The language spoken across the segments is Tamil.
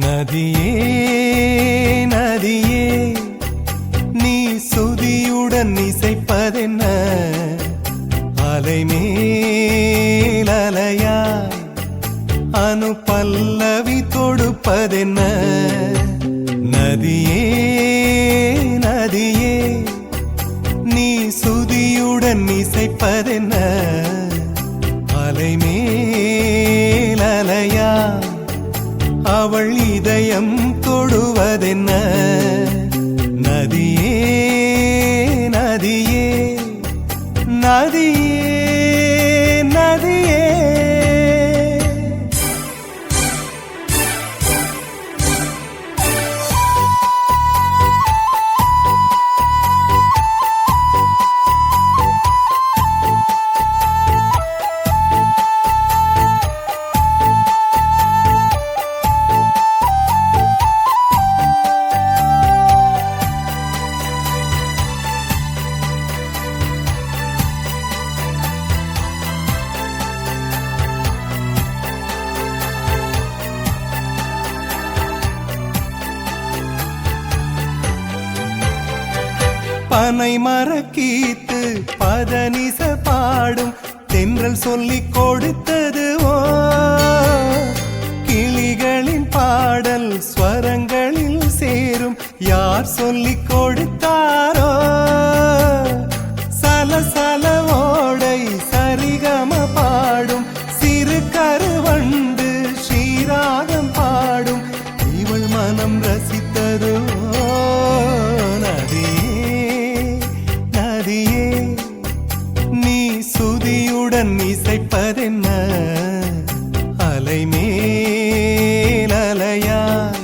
நதியே நதியே நீ சுதியுடன் இசைப்பதென்ன அலைமேல் அலையாய் அனு பல்லவி தொடுப்பதென்ன நதியே நதியே நீ சுதியுடன் இசைப்பதென்ன அலைமேல் அலையாய் அவள் இதயம் தொடுவதென்ன நதியே நதியே நதியே நதியே பனை மரக்கீத்து பதனிச பாடும் தென்றல் சொல்லிக் கொடுத்தது ஓ கிளிகளின் பாடல் ஸ்வரங்களில் சேரும் யார் சொல்லிக் கொடுத்தாரோ சலசல ஓடை சரிகம பாடும் சிறு கருவண்டு ஸ்ரீராகம் பாடும் இவள் மனம் ரசித்ததோ நீ சுதியுடன் இசைப்பதென்ன அலைமேல் அலையாய்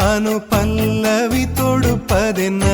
அனு பல்லவி தொடுப்பதென்ன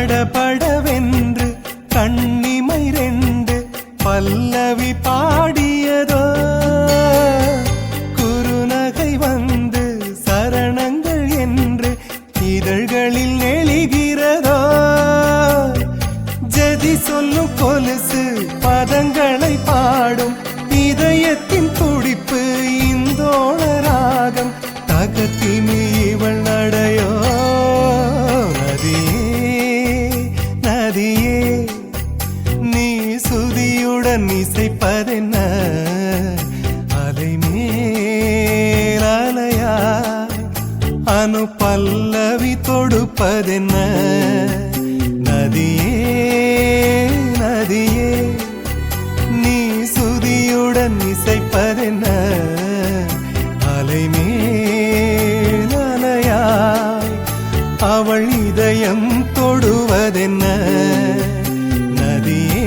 படபடவென்று கண்ணிமை ரெண்டு பல்லவி பாடியதோ குறுநகை வந்து சரணங்கள் என்று இதழ்களில் நெளிகிறதோ ஜதி சொல்லும் கொலுசு பதங்களை பாடும் இதயத்தின் துடிப்பு இந்தோள ராகம் தகத்தினி இவள் நடையோ நதியே நீ சுதியுடன் இசைப்பதென்ன அலைமேல் அலையாய் அனு பல்லவி தொடுப்பதென்ன நதியே நதியே நீ சுதியுடன் இசைப்பதென்ன அலைமேல் அலையாய் அவள் இதயம் தொடுவதென்ன நதியே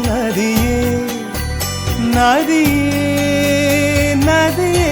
நதியே நதியே நதியே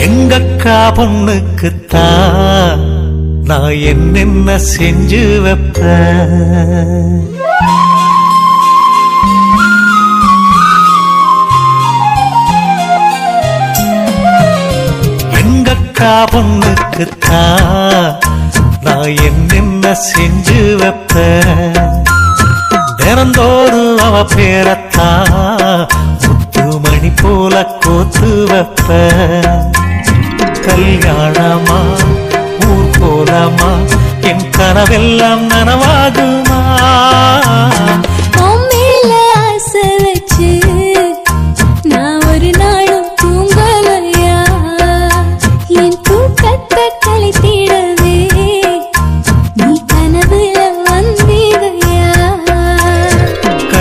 எங்கக்கா பொண்ணுக்குத்தான் நான் என்னென்ன செஞ்சு வைப்பேன் எங்கக்கா பொண்ணுக்குத்தான் நான் என்னென்ன செஞ்சு வைப்பேன் திறந்தோறும் அவ பேரத்தான் முத்துமணி போல கோத்து வைப்ப கல்யாணமா ஊர் போலாமா என் கனவெல்லாம் நனவாகுமா மேல ஆசை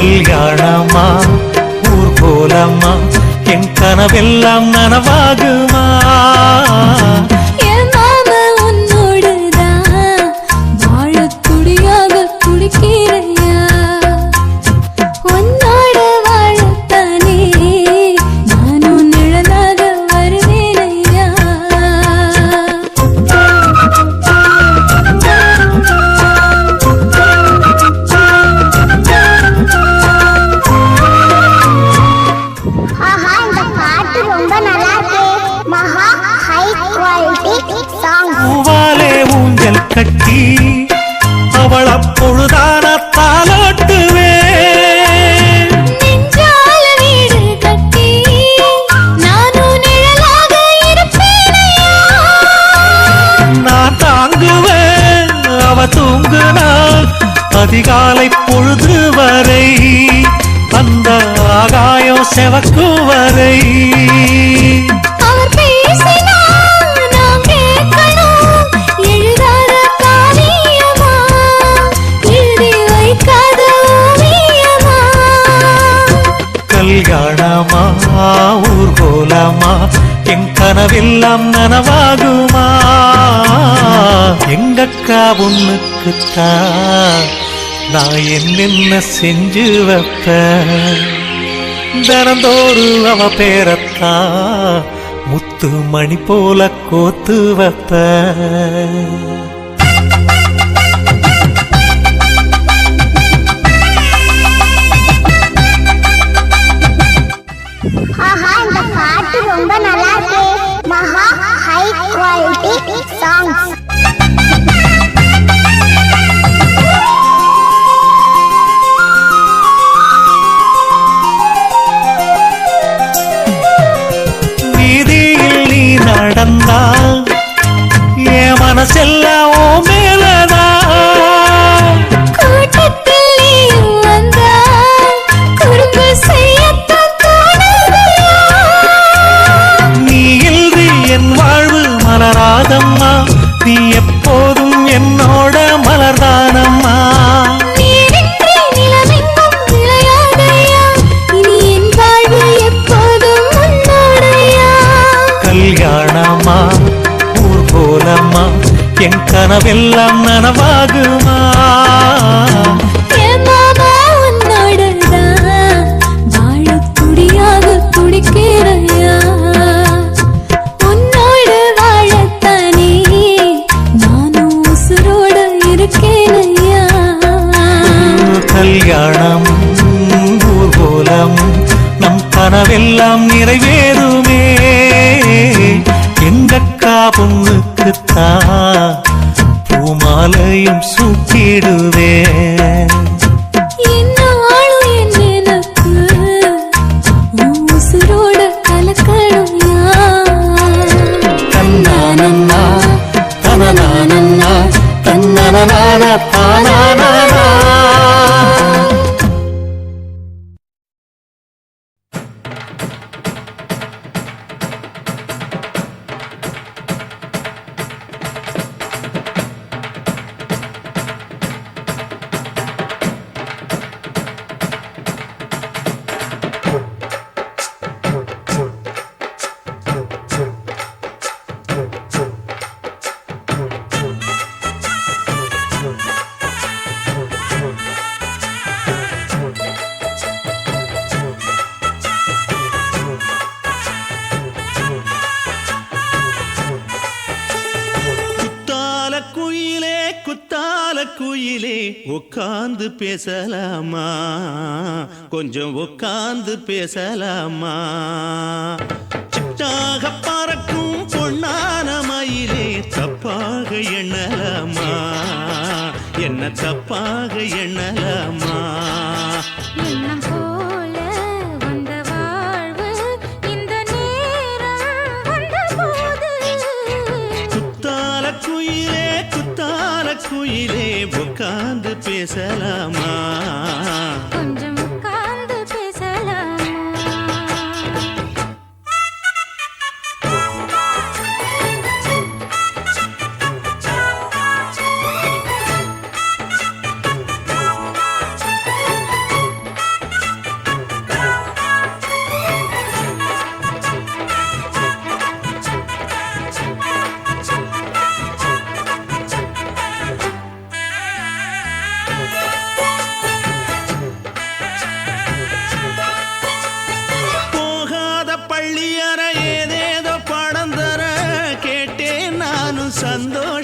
கல்யாணமா ஊர்கோலமா என் கனவெல்லாம் நனவாகுமா என் மாமா உன்னோடுதான் வாழத் துடியாக துடிக்கிறையா உன்னோட வாழத்தானே நானும் நிழலாக வருவேனையா ஆஹா இந்த பாட்டு ரொம்ப நல்லா இருக்கு மகா ஹை குவாலிட்டி சாங் பூவாலே ஊஞ்சல் கட்டி அவள் அப்பொழுதான தாலாட்டுவேன் நெஞ்சால வீடு கட்டி நானும் நிழலாக இருப்பேனையா நான் தாங்குவேன் அவ தூங்குனாள் அதிகாலை பொழுது வரை அந்த ஆகாயம் செவக்கும் வரை அவர் பேசினால் நாம் கேட்கணும் எழுதாத காவியமா எழுதி வைக்காத ஓவியமா கல்யாணமா ஊர்கோலமா என் கனவெல்லாம் நனவாகுமா எங்கக்கா பொண்ணுக்குத்தான் நான் என்னென்ன செஞ்சு வைப்பேன் தினந்தோறு அவ பேரத்தான் முத்து மணி போல கோத்து வைப்பேன் ஆஹா இந்த பாட்டு ரொம்ப நல்லா இருக்கு மகா ஹை குவாலிட்டி சாங் வீதியில் நீ நடந்தா என் மனசெல்லாம் ஓ மேலதான் கூட்டத்தில் நீயும் வந்தா குறும்பு செய்யத்தான் தோணுதையா நீ இன்றி என் வாழ்வு மலராதம்மா நீ எப்போதும் என்னோட மலர்தானம்மா நீரின்றி நிலவெங்கும் விளையாதையா இனி என் வாழ்வு எப்போதும் உன்னோடையா கல்யாணமா ஊர்கோலமா என் கனவெல்லாம் நனவாகுமா என் மாமா உன்னோடுதான் வாழத் துடியாக துடிக்கிறையா உன்னோடு வாழத்தானே நானும் உசுரோட இருக்கேனையா கல்யாணம் ஊர்கோலம் நம் கனவெல்லாம் நிறைவேறுமே எங்கக்கா பொண்ணுக்குத்தான் பூமாலையும் சூட்டிடுவேன் என்னாலும் என் நினைப்பு உன் உசுரோட கலக்கணும்யா தன்னானன்னா தனனானன்னா தன்னனனான தானானா குயிலே உட்கார்ந்து பேசலாமா கொஞ்சம் உட்கார்ந்து பேசலாமா சிட்டாக பறக்கும் பொன்னான மயிலே தப்பாக எண்ணலாமா என்ன தப்பாக எண்ணலாமா எண்ணம் போல வந்த வாழ்வு இந்த நேரம் வந்தபோது குத்தால குயிலே உட்கார்ந்து பேசலாமா கொஞ்சம் உட்கார்ந்து பேசலாமா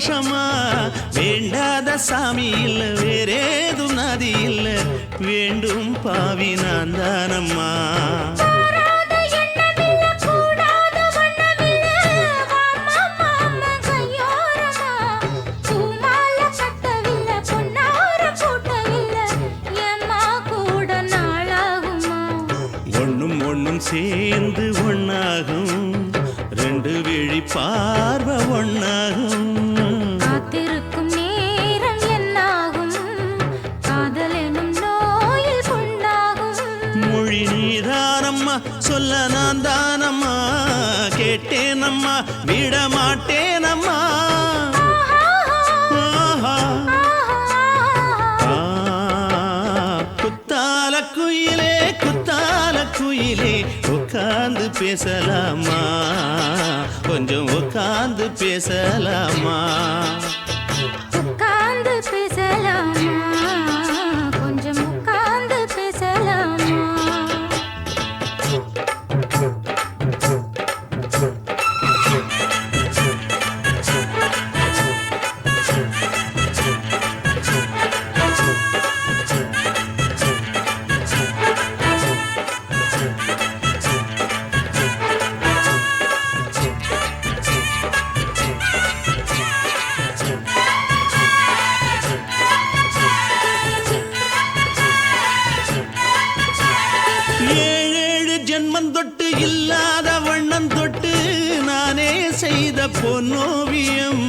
வருஷமா வேண்டாத சாமி இல்ல வேறேதும் நதி இல்ல வேண்டும் பாவி நான் தானம்மா கூடாத எண்ணமில்ல, கூடாத வண்ணமில்ல, வாம்மா மாமா கையோரமா. பூமால கட்டவில்லை, பொன்னார கூட்டவில்லை, ஏம்மா கூட நாளாகுமா? ஒண்ணும் ஒண்ணும் சேர்ந்து ஒண்ணாகும் ரெண்டு விழி பார்வை ஒண்ணாகும் காத்திருக்கும் நேரம் என்னாகும்? காதல் எனும் நோயில் புண்ணாகும். மொழி நீதானம்மா சொல்ல நான் தானம்மா கேட்டேனம்மா விட மாட்டேனம்மா ஆஹா. குத்தால குயிலே குத்தால குயிலே உட்கார்ந்து பேசலாமா கொஞ்சம் உட்கார்ந்து பேசலாமா உட்கார்ந்து பேசலாமா? கொஞ்சம் உட்கார்ந்து பேசலாமா? ஏழேழு ஜென்மம் தொட்டு இல்லாத வண்ணம் தொட்டு நானே செய்த பொன்னோவியம்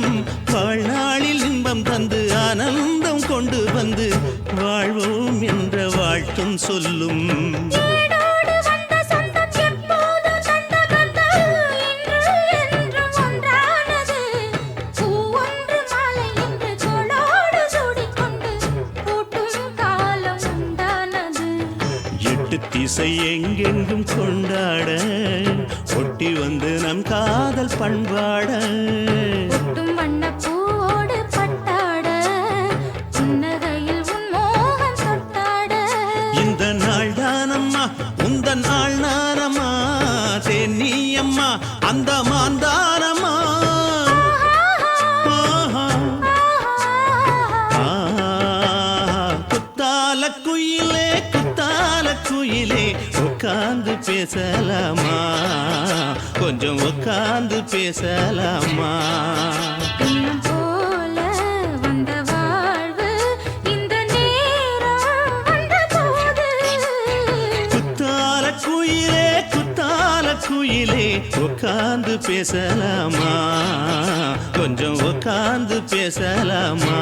வாழ்நாளில் இன்பம் தந்து ஆனந்தம் கொண்டு வந்து வாழ்வோம் என்ற வாழ்த்தும் சொல்லும் ஏடோடு வந்த சொந்தம் எப்போது தந்த பந்தம் இன்று என்றும் ஒன்றானது. பூ ஒன்று மாலை என்று தோளோடு சூடிக்கொண்டு பூட்டும் காலம் உண்டானது. எட்டு திசை எங்கெங்கும் கொண்டாட ஒட்டி வந்து நம் காதல் பண்பாட ஒட்டும் வண்ணப் பூவோடு பட்டாட, புன்னகையில் உன் மோகம் தொட்டாட. இந்த நாள் தானம்மா உந்த நாள் நானம்மா தென்னியம்மா அந்த மாந்தானம்மா ஆஹா. குத்தால குயிலே குத்தால குயிலே உட்கார்ந்து பேசலாமா கொஞ்சம் உட்கார்ந்து பேசலாமா இன்னும் போல வந்த வாழ்வு இந்த நேரம் வந்தபோது. குத்தால குயிலே உட்கார்ந்து பேசலாமா கொஞ்சம் உட்கார்ந்து பேசலாமா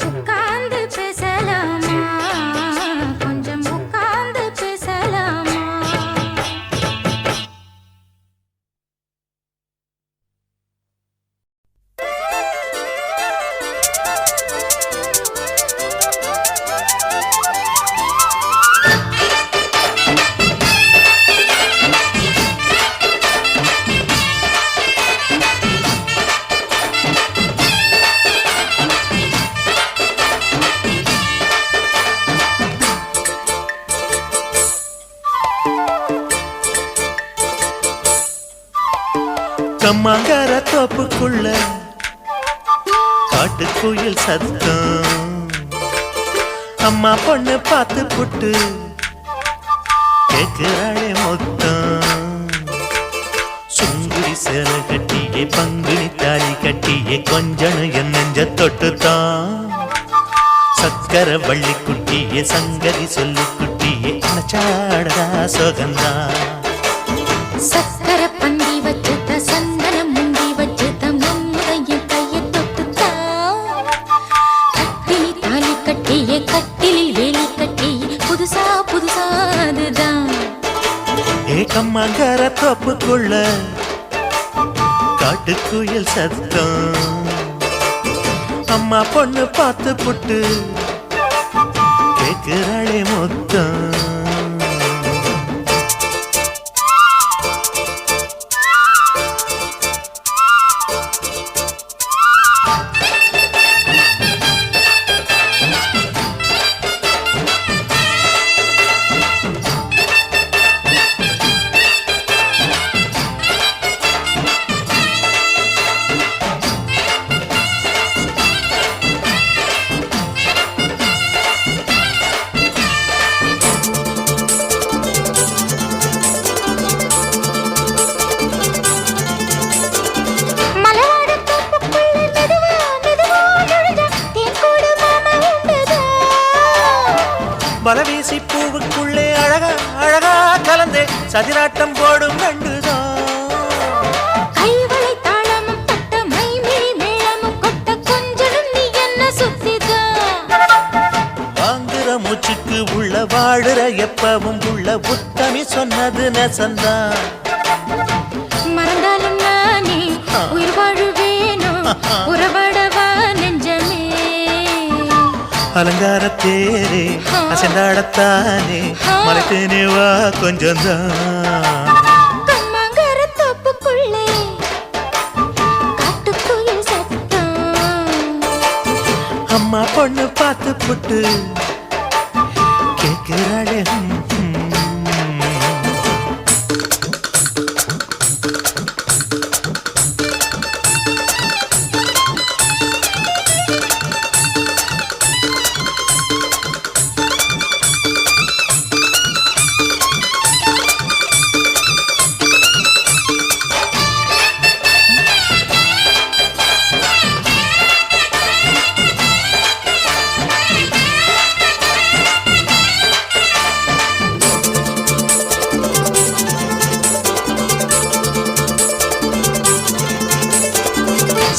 உட்கார்ந்து பேசலாமா? கொஞ்சம் உட்கார்ந்து பேசலாமா? கம்மாங்கர தோப்புக்குள்ள காட்டுக்குயில் சத்தம் அம்மா பொண்ணு பார்த்து புட்டு கேக்குறாளே மொத்தம் சுங்குடி சேலை கட்டியே பங்குனி தாலி கட்டியே கொஞ்சம் என் நெஞ்ச தொட்டுத்தான் சக்கர வள்ளி குட்டியே சங்கதி சொல்லு குட்டியே நச்சாடா சோகந்தான் சக்கர பந்தி வச்சுத சந்தனம் முந்தி வச்சுத நம்முடைய கையை தொட்டுத்தா கட்டிலி தாலி கட்டியே கட்டிலில் வேலி கட்டியே புதுசா புதுசா அதுதான் ஏகம்மாங்கர தோப்புக்குள்ள காட்டுக்குயில் சத்தம் அம்மா பொண்ணு பார்த்து புட்டு கேக்குறாளே மொத்தம் பலவீசி பூவுக்குள்ளே அழகா அழகா கலந்தே சதிராட்டம் போடும் ரெண்டுதான். கைவளை தாளமும் தட்ட மைமேல் மேளமும் கொட்ட கொஞ்சலும் நீ என்ன சுத்திதான். வாங்குற மூச்சுக்கு உள்ள வாழுற எப்பவும் உள்ள புத்தமி சொன்னது நெசந்தான். மறந்தாலும் நானே உயிர் வாழுவேனோ உறவாடவா நெஞ்சமே. அலங்கார தேரே அசைந்தாடத்தானே மறைத்தேனே வா கொஞ்சம்தான். கம்மாங்கர தோப்புக்குள்ளே காட்டுக்குயில் சத்தம். அம்மா பொண்ணு பார்த்து புட்டு கேட்கிறாளே.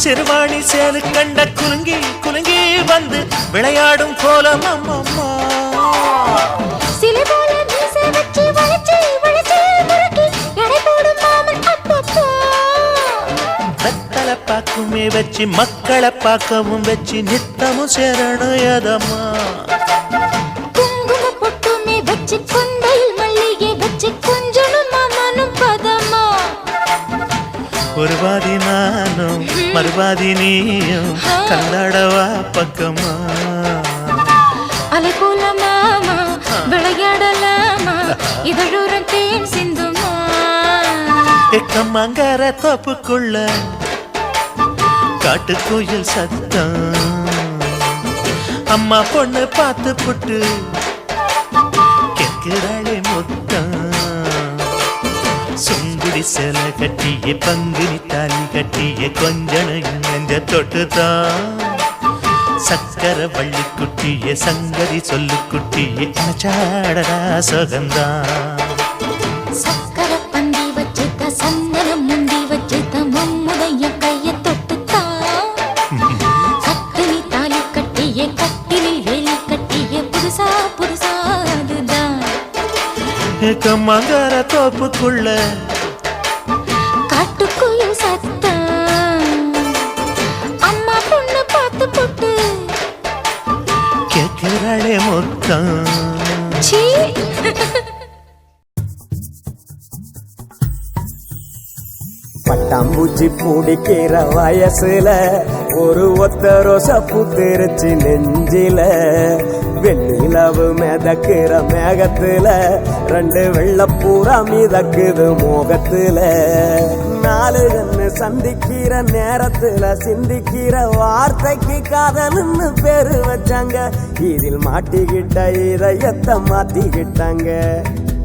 சிறுவாணி சேலு கண்ட குலுங்கி குலுங்கி வந்து விளையாடும் கோலம் அம்மம்மா. சிலை போல மீசை வச்சு வளைச்சு வளைச்சு முறுக்கி எடை போடும் மாமன் அப்பப்பா. வெத்தலை பாக்குமே வச்சு மக்களை பார்க்கவும் வச்சு நித்தமும் சேரணும் எதம்மா. குங்கும பொட்டுமே வச்சு கொண்டையில் மல்லிகை வச்சு கொஞ்சனும் மாமனும் பதமா. ஒரு பாதி நானும் மறுபாதி நீயும் கல்லாடவா பக்கமா. அலை போல மாமா விளையாடலாமா இதழூரம் தேன் சிந்துமா. கம்மாங்கர தோப்புக்குள்ள காட்டுக்குயில் சத்தம். அம்மா பொண்ணு பார்த்து புட்டு கேட்கிறாளே முத்தம். சுங்குடி சேலை கட்டிய பங்குனி தாலி கட்டிய கொஞ்சனையும் நெஞ்ச தொட்டுதான். சக்கர வள்ளி குட்டிய சங்கதி சொல்லு குட்டிய அச்சாடரா சுகந்தான். சக்கர பந்தி வச்சுத்த சந்தனம் முந்தி வச்சுத்த மம்முடைய கைய தொட்டுத்தான். கட்டினி தாலி கட்டிய கட்டிலில் வேலி கட்டிய புதுசா புதுசா அதுதான். கம்மாங்கர தோப்புக்குள்ள காட்டுக்குயில் சத்தம். அம்மா பொண்ணு பார்த்து போட்டு கேட்கிறாளே முத்தம். சீ. பட்டாம்பூச்சி பிடிக்கிற வயசுல ஒரு ஒத்த ரோசா பூத்திருச்சு நெஞ்சில. வெண்ணிலவு மிதக்கிற மேகத்துல ரெண்டு வெள்ளப்பூரா மிதக்குது மோகத்துல. நாலு கண்ணு சந்திக்கிற நேரத்துல சிந்திக்கிற வார்த்தைக்கு காதல்னு பேரு வச்சாங்க. இதில் மாட்டிக்கிட்ட இதயத்தை மாத்திக்கிட்டாங்க.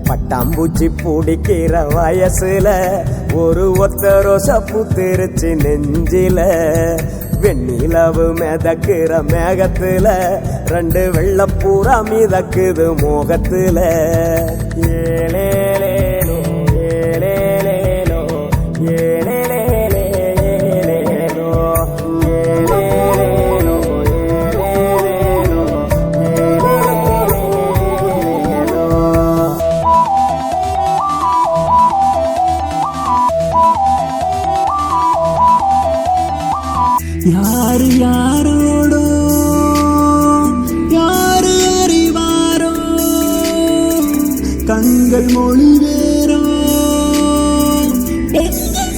பட்டாம்பூச்சி பிடிக்கிற வயசுல ஒரு ஒத்த ரோசா பூத்திருச்சு நெஞ்சில. வெண்ணிலவு மிதக்கிற மேகத்துல ரெண்டு வெள்ளப்பூரா மிதக்குது மோகத்துல. ஏலேலேலோ ஏலேலேலோ ஏலேலேலோ ஏலேலேலோ ஏலேலேலோ ஏலேலேலோ. யாரு யாரோடோ யாரு அறிவாரோ கண்கள் மொழி வேறோ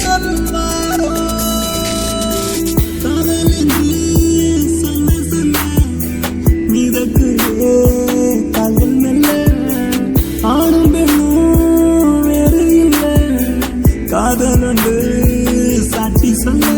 சொல்வாரோ காதலின்றி சொல்ல சொல்ல மிதக்குதே காதல் மெல்ல. ஆணும் பெண்ணும் வேறு இல்லை காதல் ஒன்று சாட்சி சொல்ல.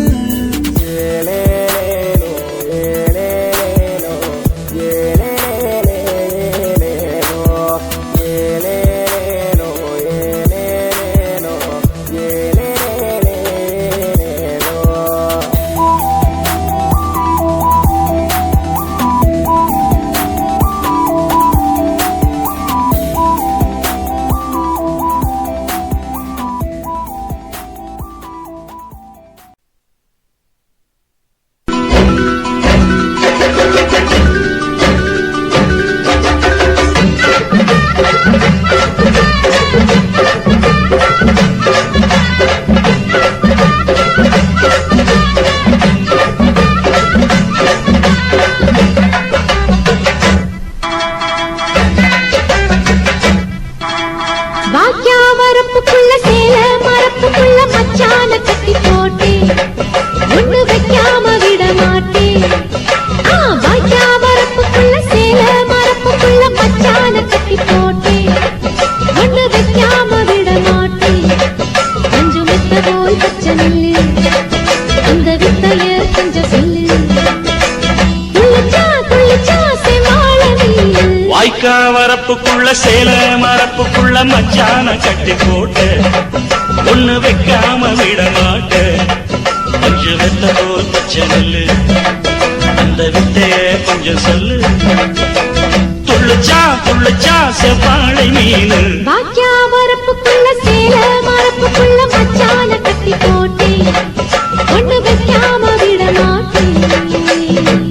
வரப்புக்குள்ள சேல மரப்புக்குள்ள மச்சான கட்டி போட்டு ஒண்ணு வைக்காம விட மாட்ட கொஞ்சம் வெத்த போல் பச்சை நெல்லு அந்த வித்தைய கொஞ்சம் சொல்லு துள்ளுச்சா செவ்வாழை மீனு பாக்கியா வரப்புக்குள்ள சேல மரப்புக்குள்ள மச்சான கட்டி போட்டே ஒண்ணு வைக்காம விட மாட்டேன்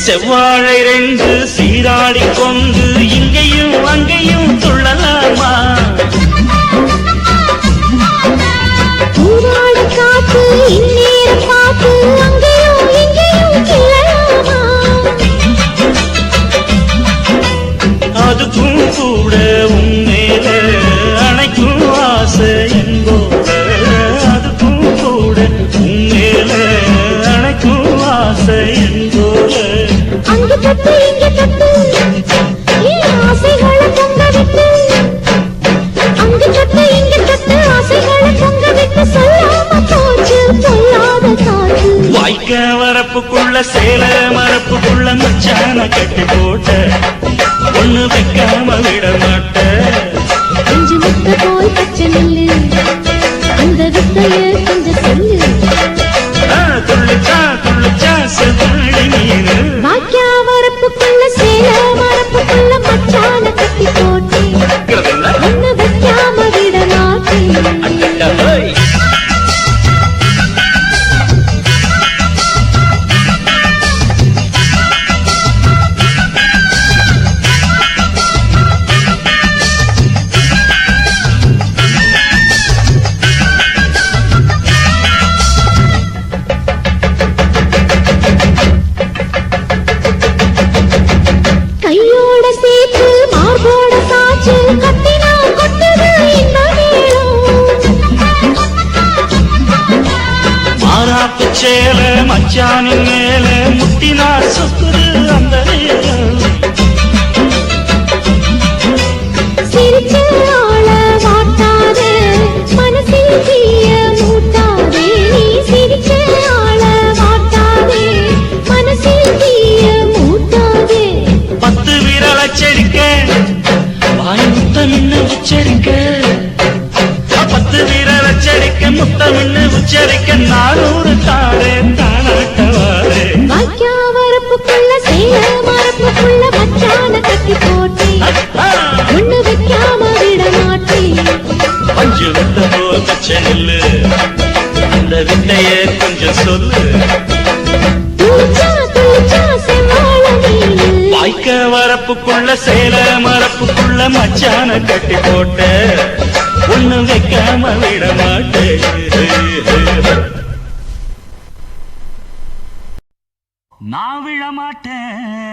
செவ்வாழை ரெண்டு சீராடி கொண்டு இங்கேயும் அங்கேயும் துள்ளலாமா ஊராடு காத்து இந்நேரம் பார்த்து அங்கேயும் இங்கேயும் கிளலாமா அதுக்கும் கூட உன்மேல அணைக்கும் ஆசை என்போட அதுக்கும் கூட உன்மேல அணைக்கும் ஆசை என்போட அங்கு தொட்டு இங்கு தொட்டு என் ஆசைகளை பொங்க விட்டு அங்கு தொட்டு இங்கு தொட்டு ஆசைகளை பொங்க விட்டு சொல்லாம போச்சு சொல்லாத காற்று வாய்க்க வரப்புக்குள்ள சேல மரப்புக்குள்ள மச்சான கட்டி போட்ட ஒண்ணு வைக்காம விட மாட்ட கொஞ்சம் முத்த போல் பச்சை நெல்லு அந்த வித்தைய கொஞ்சம் சொல்லு துள்ளுச்சா செவ்வாழை மீனு பாக்கியா வரப்புக்குள்ள சேல மரப்புக்குள்ள மச்சான கட்டி போட்டே ஒண்ணு வைக்காம விட மாட்டேன் கையோட சேர்த்து மார்போட சாச்சு கத்தினா கொட்டுது இந்த மாறாப்பு சேல மச்சானின் மேல முட்டினா சொக்குது அந்த நேரம் சிரிச்சு ஆள வாட்டாதே மனசில் தீய மூட்டாதே நீ சிரிச்சு ஆள வாட்டாதே மனசில் தீய மூட்டாதே 10 விரல் அச்சடிக்க வாய் முத்தமின்னு உச்சரிக்க 10 விரல் அச்சடிக்க முத்தமின்னு உச்சரிக்க 400 தாரே தானாட்டவாரே வாய்க்கா வரப்புக்குள்ள சேல மரப்புக்குள்ள மச்சான கட்டி போட்டே ஒண்ணு வைக்காம விட மாட்டேன் பஞ்சு விட்ட போல் பச்சை நெல்லு அந்த வித்தைய கொஞ்சம் சொல்லு துளிச்சா செவ்வாழை மீனு வாய்க்க வரப்புக்குள்ள சேல மரப்புக்குள்ள மச்சான கட்டி போட்ட ஒண்ணு வைக்காம விட மாட்டேன்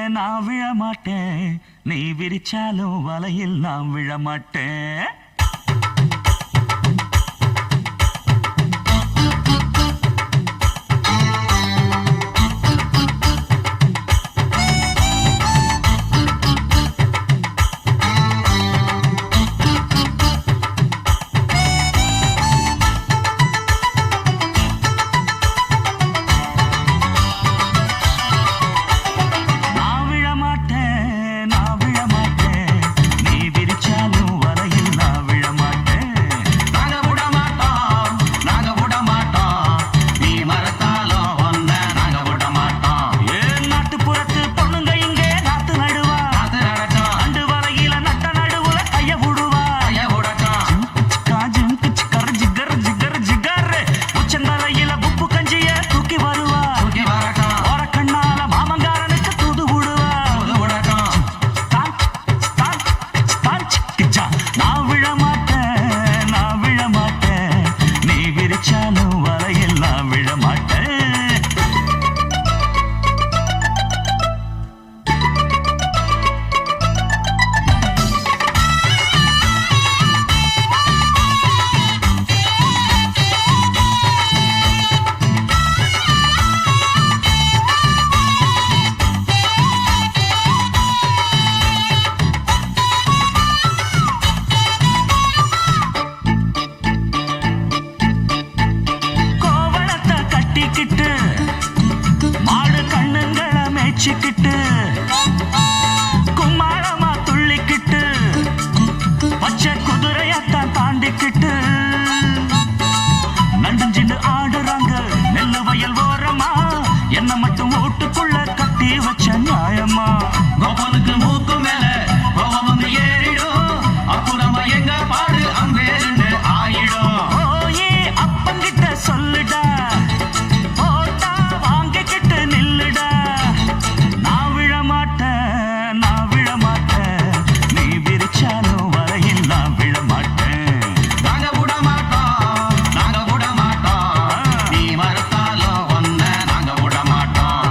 நான் விழ மாட்டேன் நீ விரிச்சாலும் வலையில் நான் விழ மாட்டேன் நான் விழ மாட்டேன் நீ விரிச்சாலும் வலையில் நான் கட்டிக்கிட்டு மாடு கண்ணுங்களை மேய்ச்சிக்கிட்டு கும்மாளமா துள்ளிக்கிட்டு பச்சை குதிரையத்தான் தாண்டிக்கிட்டு நடுஞ்சின்னு ஆடுறாங்க நெல்லு வயல் ஓரமா என்ன மட்டும் ஓட்டுக்குள்ள கட்டி வச்ச நியாயமா கோபனுக்கு மூக்கு மேல கோபம் வந்து ஏறிடும் அப்புறமா எங்க பாடு அம்பேருன்னு ஆயிடும் ஓயே அப்பங்கிட்ட சொல்லுடா போட்டா வாங்கிக்கிட்டு நில்லுடா நான் விழ மாட்டேன் நீ விரிச்சாலும் வரையில் நான் விழ மாட்டேன் நாங்க விட மாட்டோம் நீ மறுத்தாலும் ஒன்ன நாங்க விட மாட்டோம்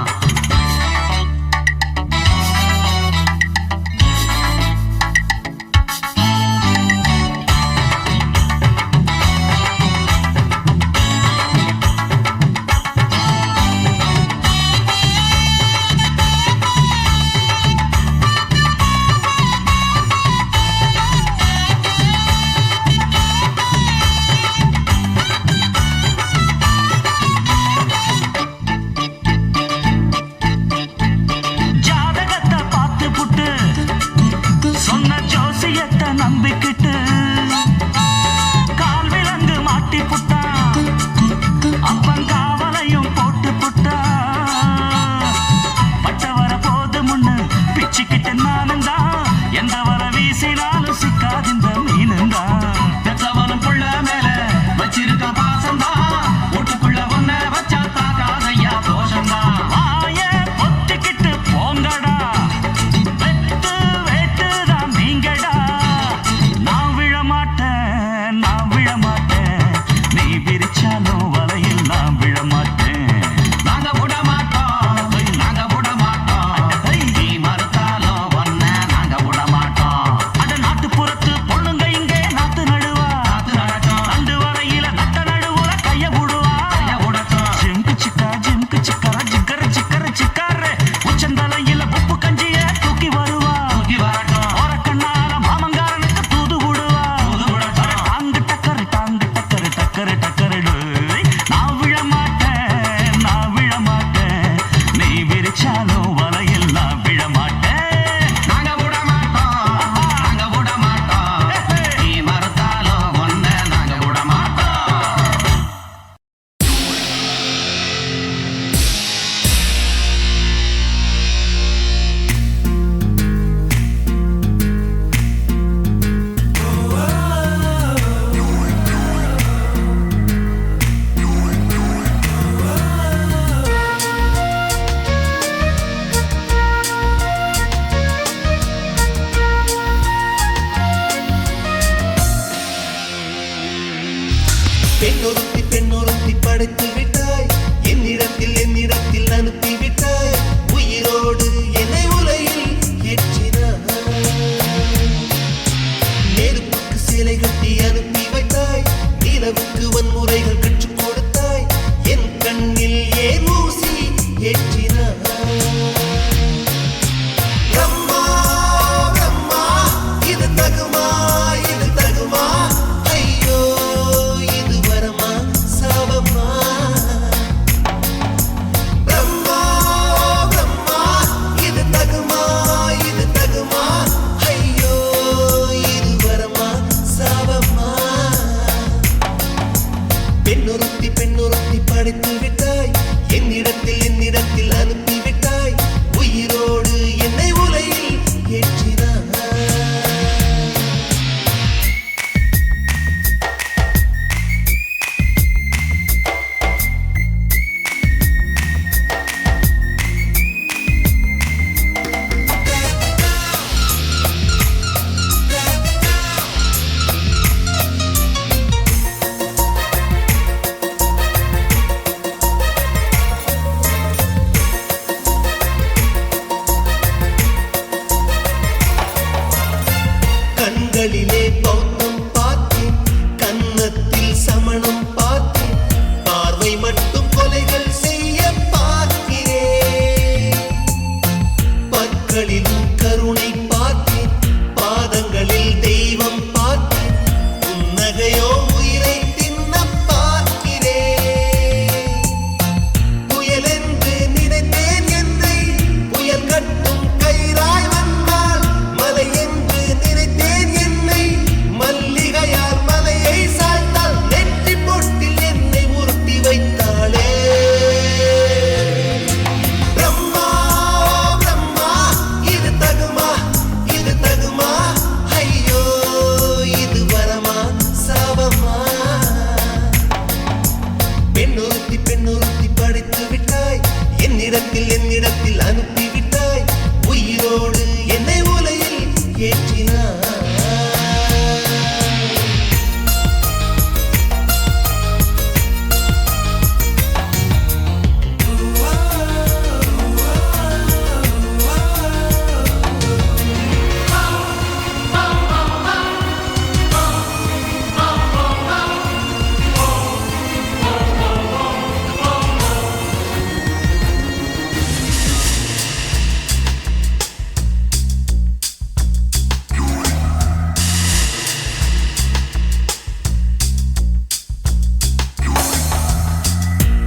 பெண்ணுறுத்தி படைத்து விட்டாய் என்னிடத்தில் அனுப்பி விட்டாய் உயிரோடு என்னை உலையில் ஏற்றினாய்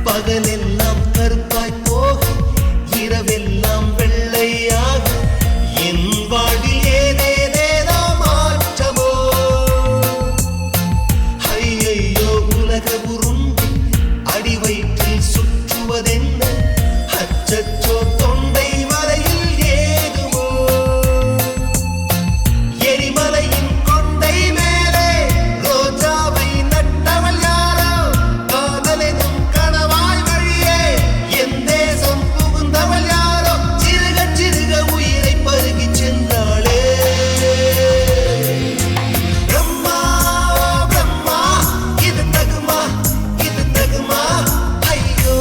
பகலெல்லாம் கருப்பாய் போகும் இரவெல்லாம் வெள்ளையாக என் வாழ்வில் ஏதேதேதோ மாற்றமோ ஐயையோ உலக உருண்டி அடி வயிற்றில் சுற்றுவதென்ன அச்சச்சோ தொண்டை வரையில் ஏதுமோ எரிமலையின் கொண்டை மேலே ரோஜாவை நட்டவள் யாரோ காதலெனும் கணவாய் வழியே என் தேசம் புகுந்தவள் யாரோ சிறுக சிறுக உயிரை பருகி சென்றாளே பிரம்மா பிரம்மா இது தகுமா ஐயோ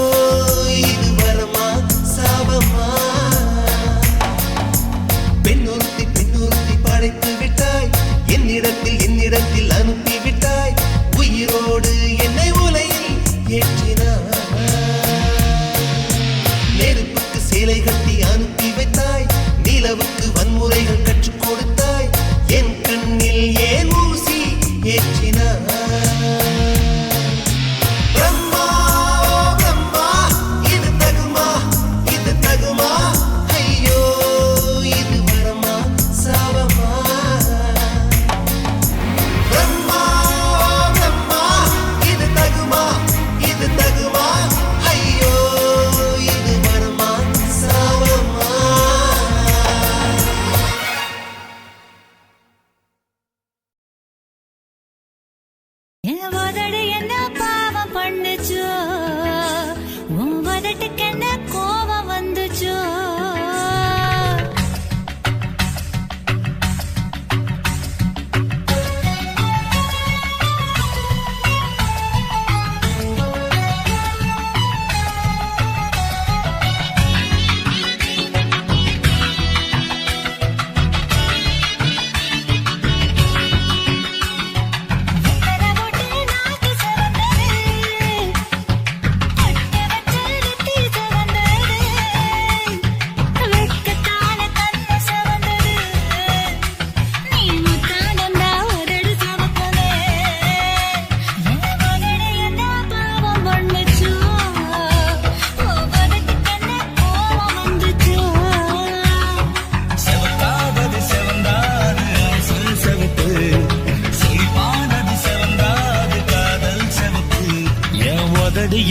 இது வரமா சாபமா பெண்ணுறுத்தி படைத்து விட்டாய் என்னிடத்தில் அனுப்பி விட்டாய் உயிரோடு என்னை உலையில் ஏற்றினாய் நெருப்புக்கு சேலை கட்டி அனுப்பி வைத்தாய் நிலவுக்கு வன்முறைகள் கற்றுக் கொடுத்தாய் என் கண்ணில் ஏன் ஊசி ஏற்றினாய் பிரம்மா பிரம்மா இது தகுமா ஐயோ இது வரமா சாபமா பிரம்மா பிரம்மா இது தகுமா ஐயோ இது வரமா சாபமா என் உதடு என்ன பாவம் பண்ணுச்சோ உன் உதட்டுக்கு என்ன கோபம் வந்துச்சோ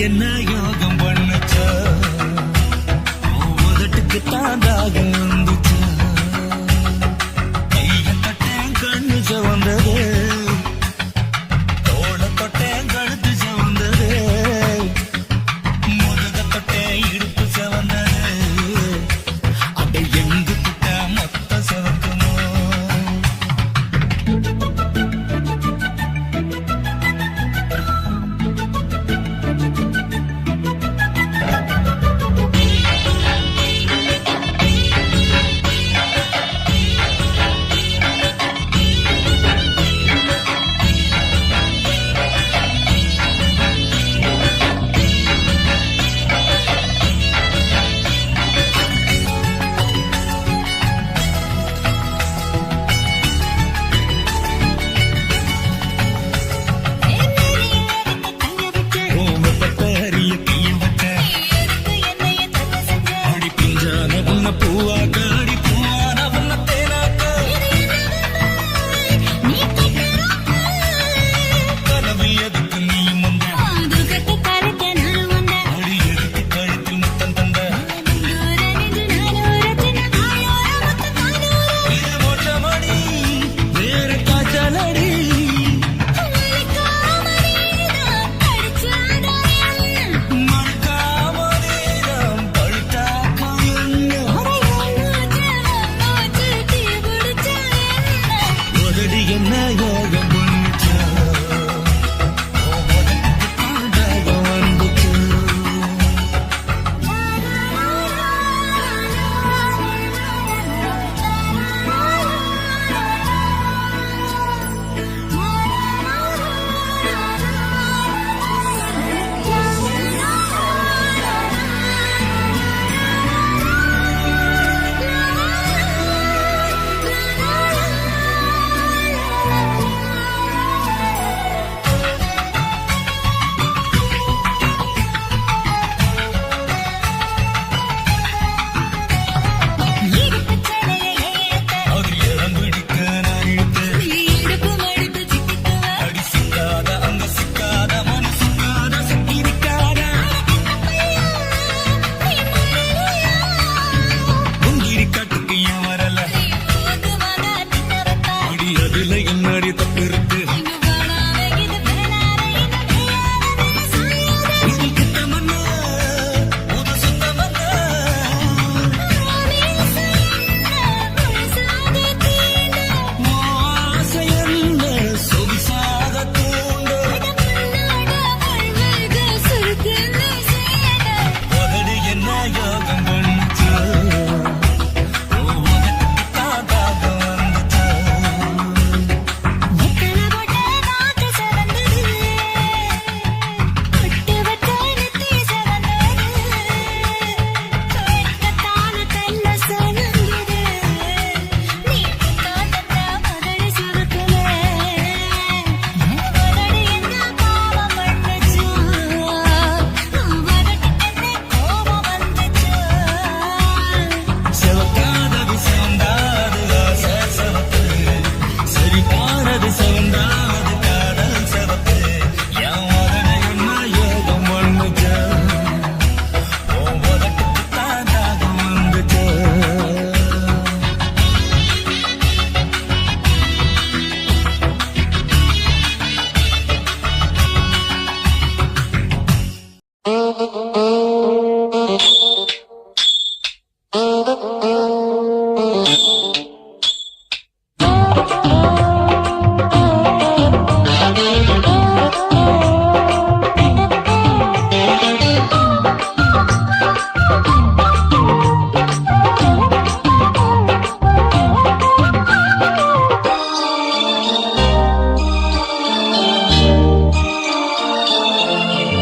என்ன யோகம் பண்ணுச்சா உதட்டுக்கு தாண்டாக வந்துச்சா கைய தொட்டேன் கண்ணு சவந்தது தோள தொட்டேன் கழுத்து சவந்தது முதுக தொட்டேன் இடுப்பு சவந்தது அதை எங்கு தொட்ட மொத்த சவக்குமோ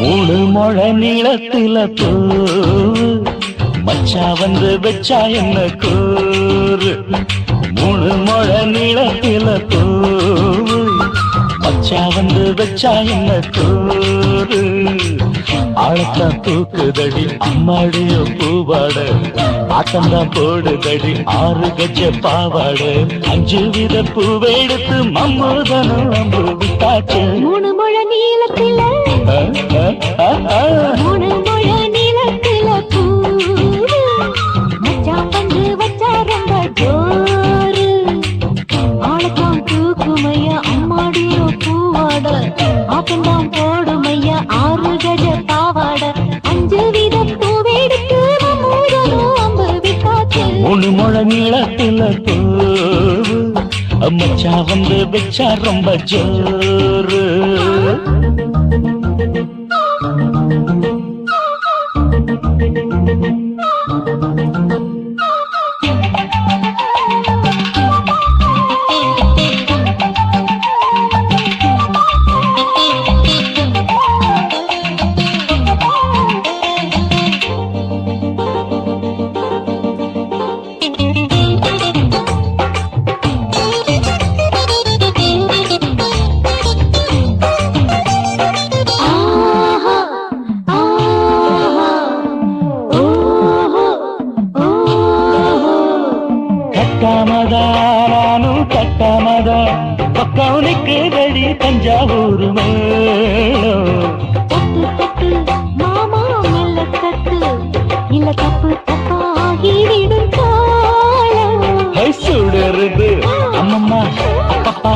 மூணு முழ நீளத்தில பூ மச்சா வந்து வச்சா என்ன கூறு மூணு முழ நீளத்தில பூ மச்சா வந்து வச்சா என்ன கூறு ஆழத்தான் தூக்குதடி அம்மாடிய பூவாட ஆட்டம்தான் போடுதடி 6 கஜ பாவாட 5 வித பூவை எடுத்து மம்மூதனும் அம்பு விட்டாச்சு 3 முழ நீளத்தில 3 முழ நீளத்தில பூ மச்சான் வந்து வச்சா ரொம்ப ஜோரு ஆளத்தான் தூக்குமையா அம்மாடியோ பூவாட ஆட்டம்தான் போடுமையா 6 கஜ பாவாட 5 வித பூவெடுத்து மம்மூதனும் அம்பு விட்டாச்சு 3 முழ நீளத்தில பூ மச்சா வந்து வச்சா ரொம்ப ஜோரு கட்டாமதானும் கட்டாமதா பக்கம் நிற்குதடி தஞ்சாவூர் மேளம் தட்டு மாமா மெல்ல தட்டு இல்ல தப்பு தப்பாகிவிடும் காலம் சுடருது அம்மம்மா அப்பப்பா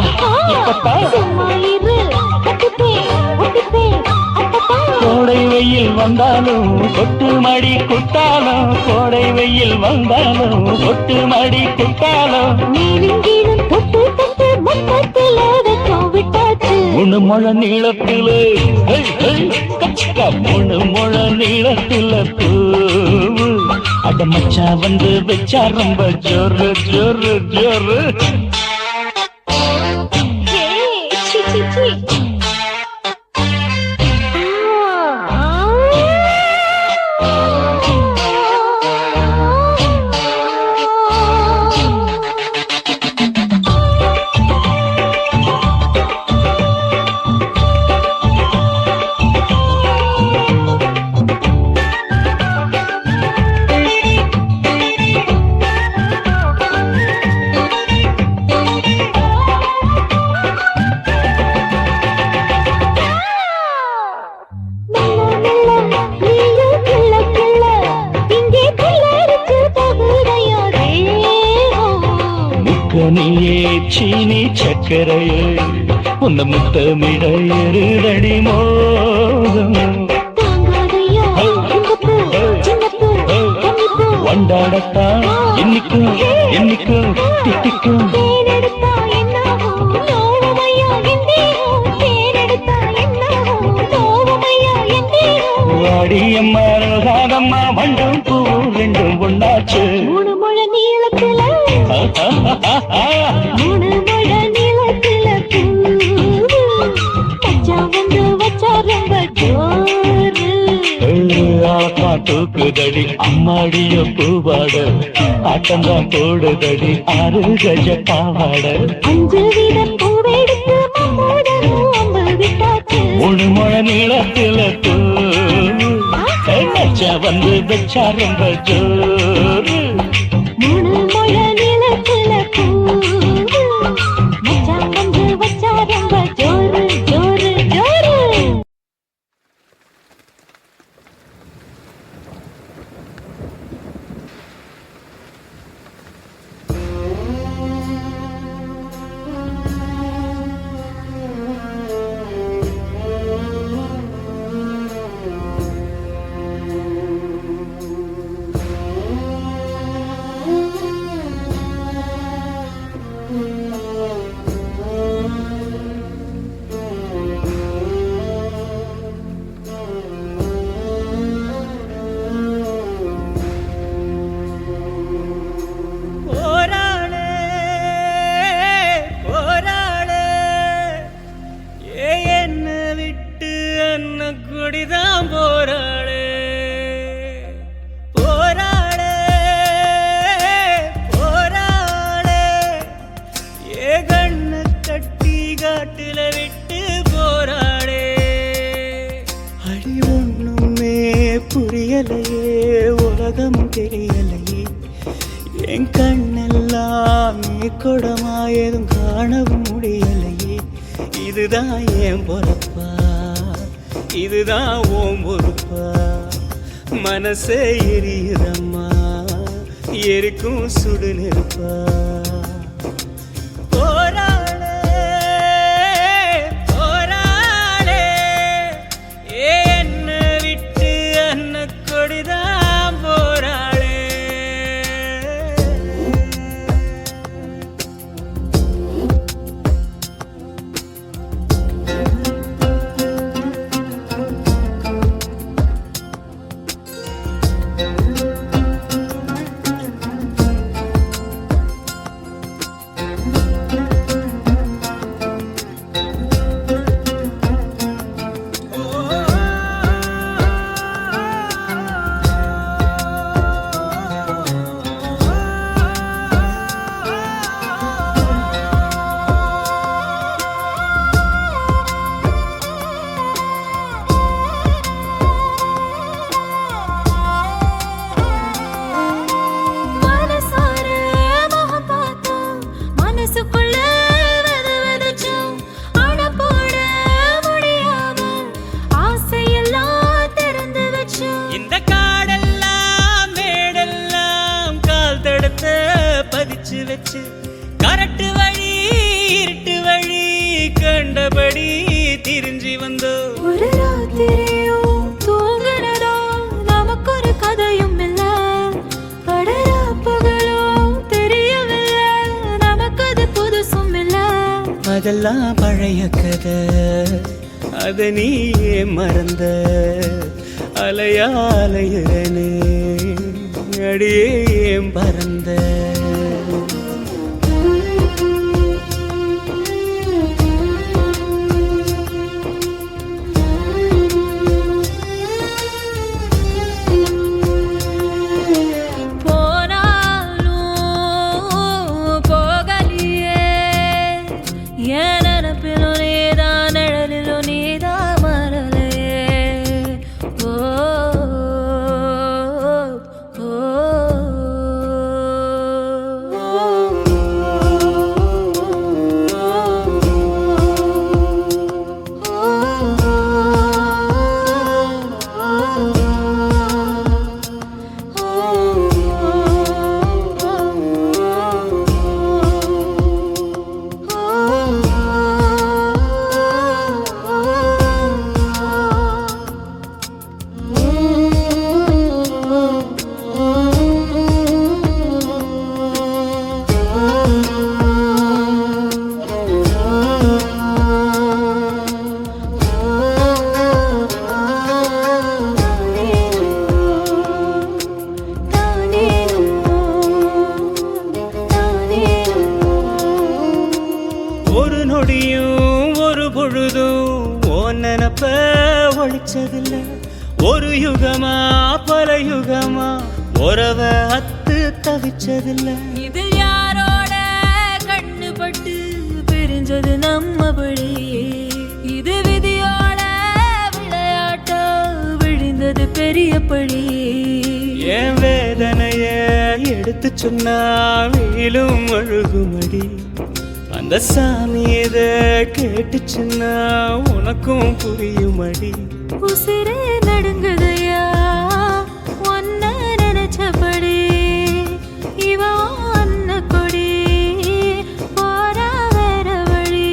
இப்பப்பா சும்மா இரு கட்டுப்பேன் ஒட்டுப்பேன் அப்பப்பா கோடை வெயில் வந்தாலும் கொட்டு மடி குட்டாலும் கோடை வெயில் வந்தாலும் கொட்டு மடி குட்டாலும் நீலிங்கீனும் தொட்டு தொட்டு மொத்தத்தில் வெக்கம் விட்டாச்சு 3 முழ நீளத்தில 3 முழ நீளத்தில பூவு அட மச்சா வந்து வச்சா ரொம்ப ஜோரு ஜோரு ஜோரு சி சி சி நீயே சீனி சக்கரையே உன்ன முத்தமிட எருதடி மோகம் வண்டாடத்தான் என்னைக்கும் என்னைக்கும் திட்டிக்கும் வாடியம்மா ரோசாதம்மா வண்டும் பூ ரெண்டும் ஒண்ணாச்சு 3 முழ நீளத்தில 3 முழ நீளத்தில மச்சான் வந்து வச்சா ரொம்ப ஜோரு ஆளப்பா தூக்குதடி அம்மாடிய பூவாட ஆட்டம்தான் போடுதடி 6 கஜ பாவாட 5 வித பூவெடுத்து மம்மூதனும் அம்பு விட்டாச்சு 3 முழ நீளத்தில பூ மச்சா வந்து வச்சா ரொம்ப ஜோரு 3 முழ நீளத்தில பூ மச்சான் வந்து வச்சா ரொம்ப ஜோரு ஜோரு ஜோரு புரியலையே உலகம் தெரியலையே என் கண்ணெல்லாம் நீ கொடமாயதும் காணவும் முடியலையே இதுதான் என் பொறுப்பா இதுதான் ஓம் பொறுப்பா மனசே எரியுதம்மா எரிக்கும் சுடு நெருப்பா வச்சு கரட்டு வழி இருட்டு வழி கண்டபடி திரிஞ்சி வந்தோ ஒரு ராத்திரியும் தூங்குறதோ நமக்கு ஒரு கதையும் இல்ல படரா பகலும் தெரியவில்லை நமக்கு அது புதுசும் இல்ல அதெல்லாம் பழைய கதை அத நீ மறந்த அலையா அலையுறனே அடியே பறந்த ஒரு பொழுதும் ஓ நினப்ப ஒழிச்சதில்லை ஒரு யுகமா பல யுகமா உறவ அத்து தவிச்சதில்லை இது யாரோட கண்ணு பட்டு பிரிஞ்சது நம்மபடி இது விதியோட விளையாட்ட விழுந்தது பெரிய படி என் வேதனைய எடுத்து சொன்னா வீலும் அழுகுமடி அந்த சாமி இத கேட்டுச்சுன்னா உனக்கும் புரியுமடி உசிரே நடுங்குதையா ஒன்ன நினைச்சபடி இவ அன்ன கொடி போரா வேற வழி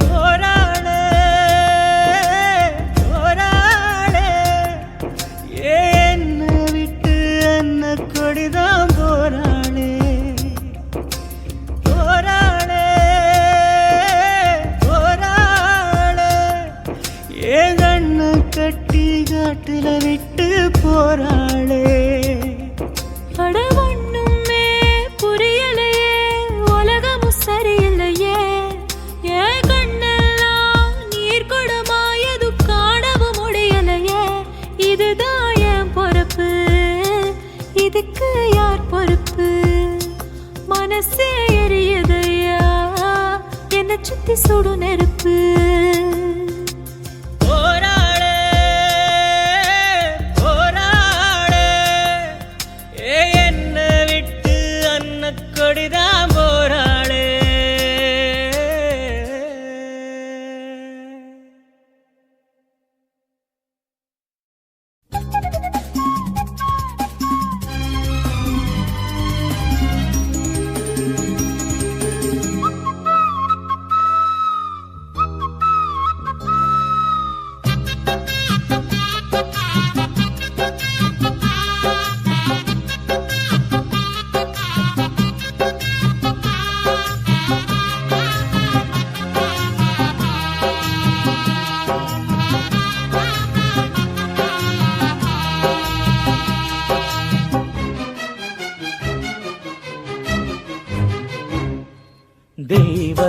போராளே போராளே என்ன விட்டு அன்ன கொடிதான் போராளே கட்டி காட்டுல விட்டு போராளே அட ஒண்ணுமே புரியலையே உலகமும் சரியில்லையே என் கண்ணெல்லாம் நீர் கொடமாயது காணவும் முடியலையே இதுதான் என் பொறுப்பு இதுக்கு யார் பொறுப்பு மனசே எரியுதையா என்னை சுத்தி சுடு நெருப்பு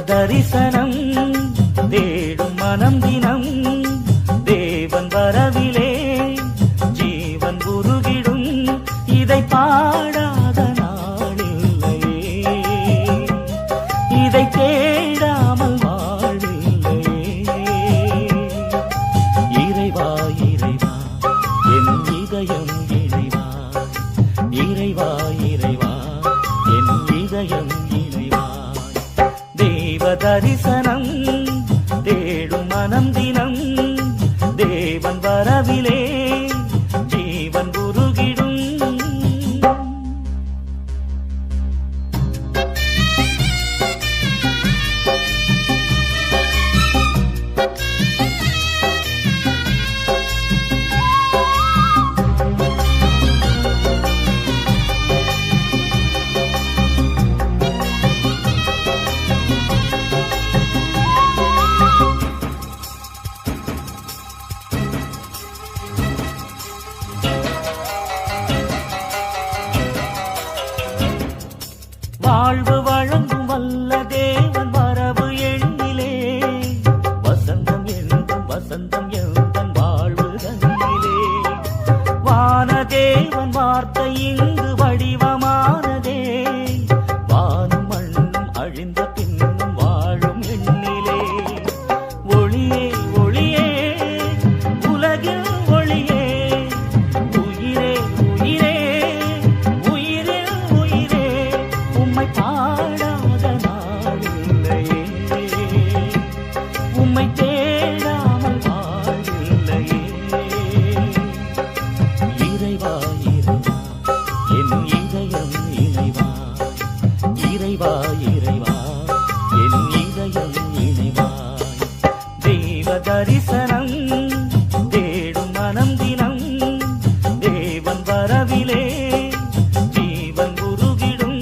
தரிசனம் தேடும் மனம் தினம் தேவன் வரவிலே ஜீவன் உருகிடும் இதை பாடாத நாளில்லையே இதை தேடாமல் வாழில்லையே இறைவா இறைவா என் இதயம் இறைவா இறைவா இறைவா என் இதயம் இறைவா தேவ தரிசனம் தேடும் மனம் தினம் தேவன் வரவிலே ஜீவன் உருகிடும் வாழ்வு வழங்கும் வல்ல தேவன் வரவு எண்ணிலே வசந்தம் என்றும் வசந்தம் எந்தன் வாழ்வு தன்னிலே வானதேவன் வார்த்தை இங்கு வடிவமானதே வானும் மண்ணும் அழிந்த பின்னும் வாழும் எண்ணிலே ஒளியே ஒளியே உலகில் ஒளியே உயிரே உயிரே உயிரே உயிரே உம்மை பாடாத நாளில்லையே உம்மை தேடாமல் வாழில்லையே இறைவா இறைவா என் இதயம் இறைவா இறைவா இறைவா என் இதயம் இறைவா தெய்வ தரிசனம் தேடும் மனம் தினம் தேவன் வரவிலே ஜீவன் உருகிடும்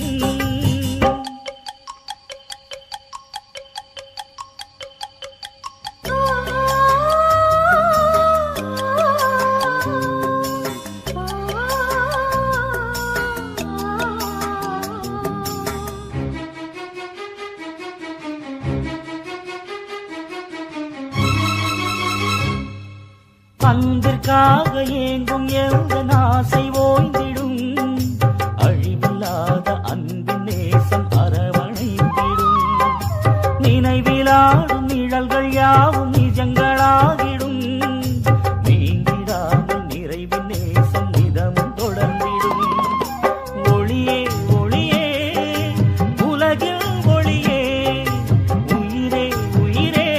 அன்பிற்காக ஏங்கும் எந்த ஆசை ஓய்ந்திடும் அழிவில்லாத அன்பின் நேசம் அரவணைத்திடும் நினைவிலாடும் நிழல்கள் யாவும் நிஜங்களாகிடும் நீங்கிடாமல் நிறைவின் நேசம் நிதமும் தொடர்ந்திடும் ஒளியே ஒளியே உலகில் ஒளியே உயிரே உயிரே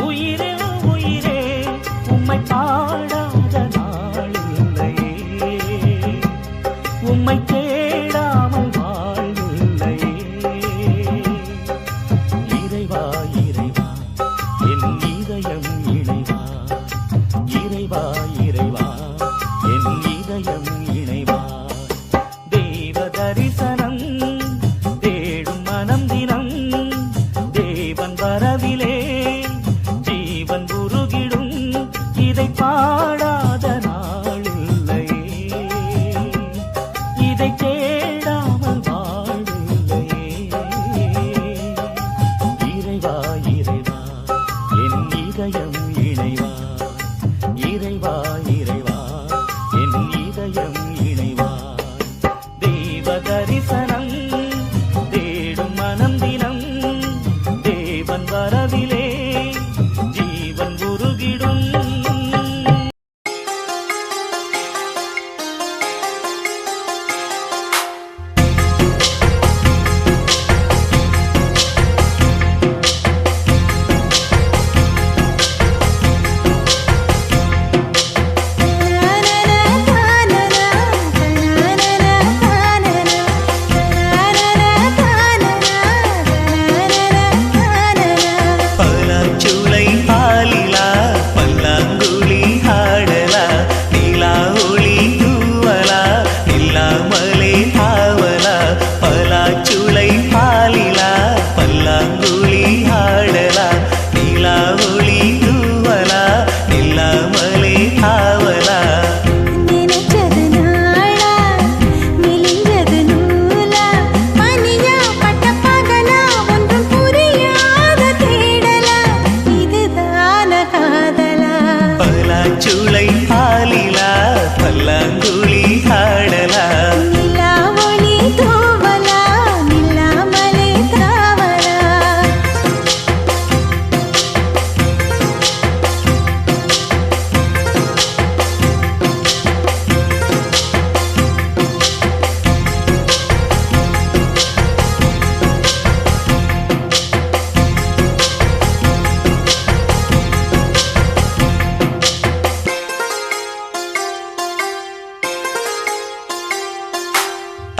உயிரே உயிரே உம்மை பாடாத நாளில்லையே உம்மை தேடாமல் வாழில்லையே இறைவா இறைவா என் இதயம் இறைவா இறைவா இறைவா என்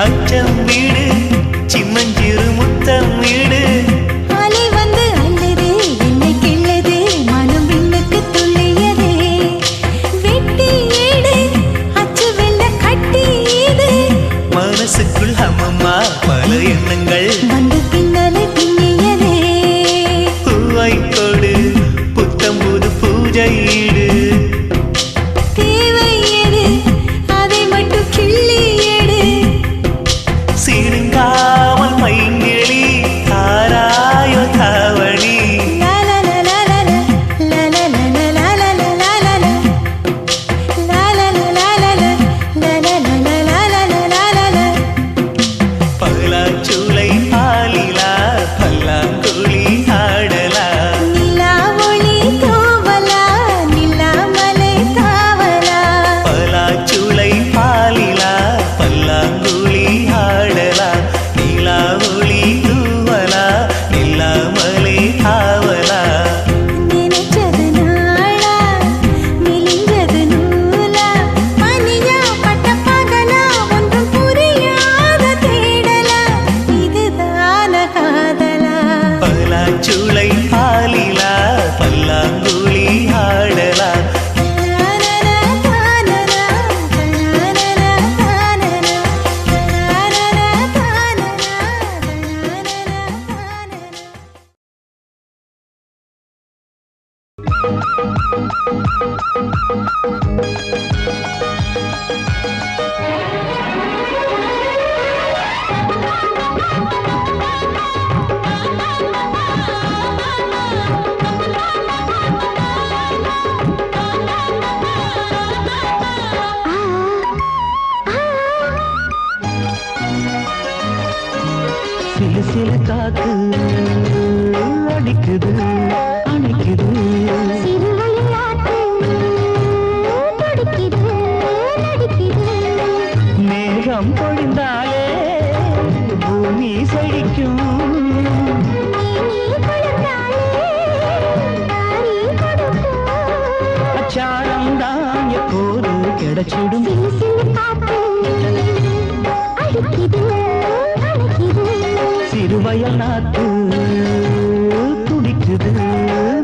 அச்சம் வீடு சின்னஞ்சிறு முத்தம் வீடு அலை வந்து அல்லது என்னை கிள்ளது மனம் விண்ணுக்கு துள்ளியதே வெட்டி ஏடு அச்சு வெள்ள கட்டி இது மனசுக்குள் அம்மம்மா பல எண்ணங்கள் வந்து பின்னலை பின்னியதே பூவை கொடு புத்தம் புது பூஜையீடு தேவை எது அதை மட்டும் கிள்ளி எடு சிறுங்காமல் மைங்கிளி தாராயோ தாவணி பலாச்சூளை பாலிலா பல்லாங்குழி ஆடலா நிலா ஒளி தோவலா நிலாமலை தாவலா பலாச்சூளை பாலிலா பல்லாங்குழி ஆடலா நிலா ஒளி தூவலா நில்லாமலே ஆவலா நினைச்சது நாளா மெலிஞ்சது நூலா பனியா பட்ட பகலா ஒன்றும் புரியாத தேடலா இதுதான காதலா பலாச்சூளை பாலிலா பல்லாங்குழி ஆடலா சிலு சிலு காத்து அடிக்குது அணைக்குது சிறுவையாட்டு துடிக்குது நடிக்குது மேகம் பொழிந்தாலே பூமி செழிக்கும் அச்சாரம் தான் எப்போது கிடைச்சிடும் சிறுவயல் நாத்து துடிக்குது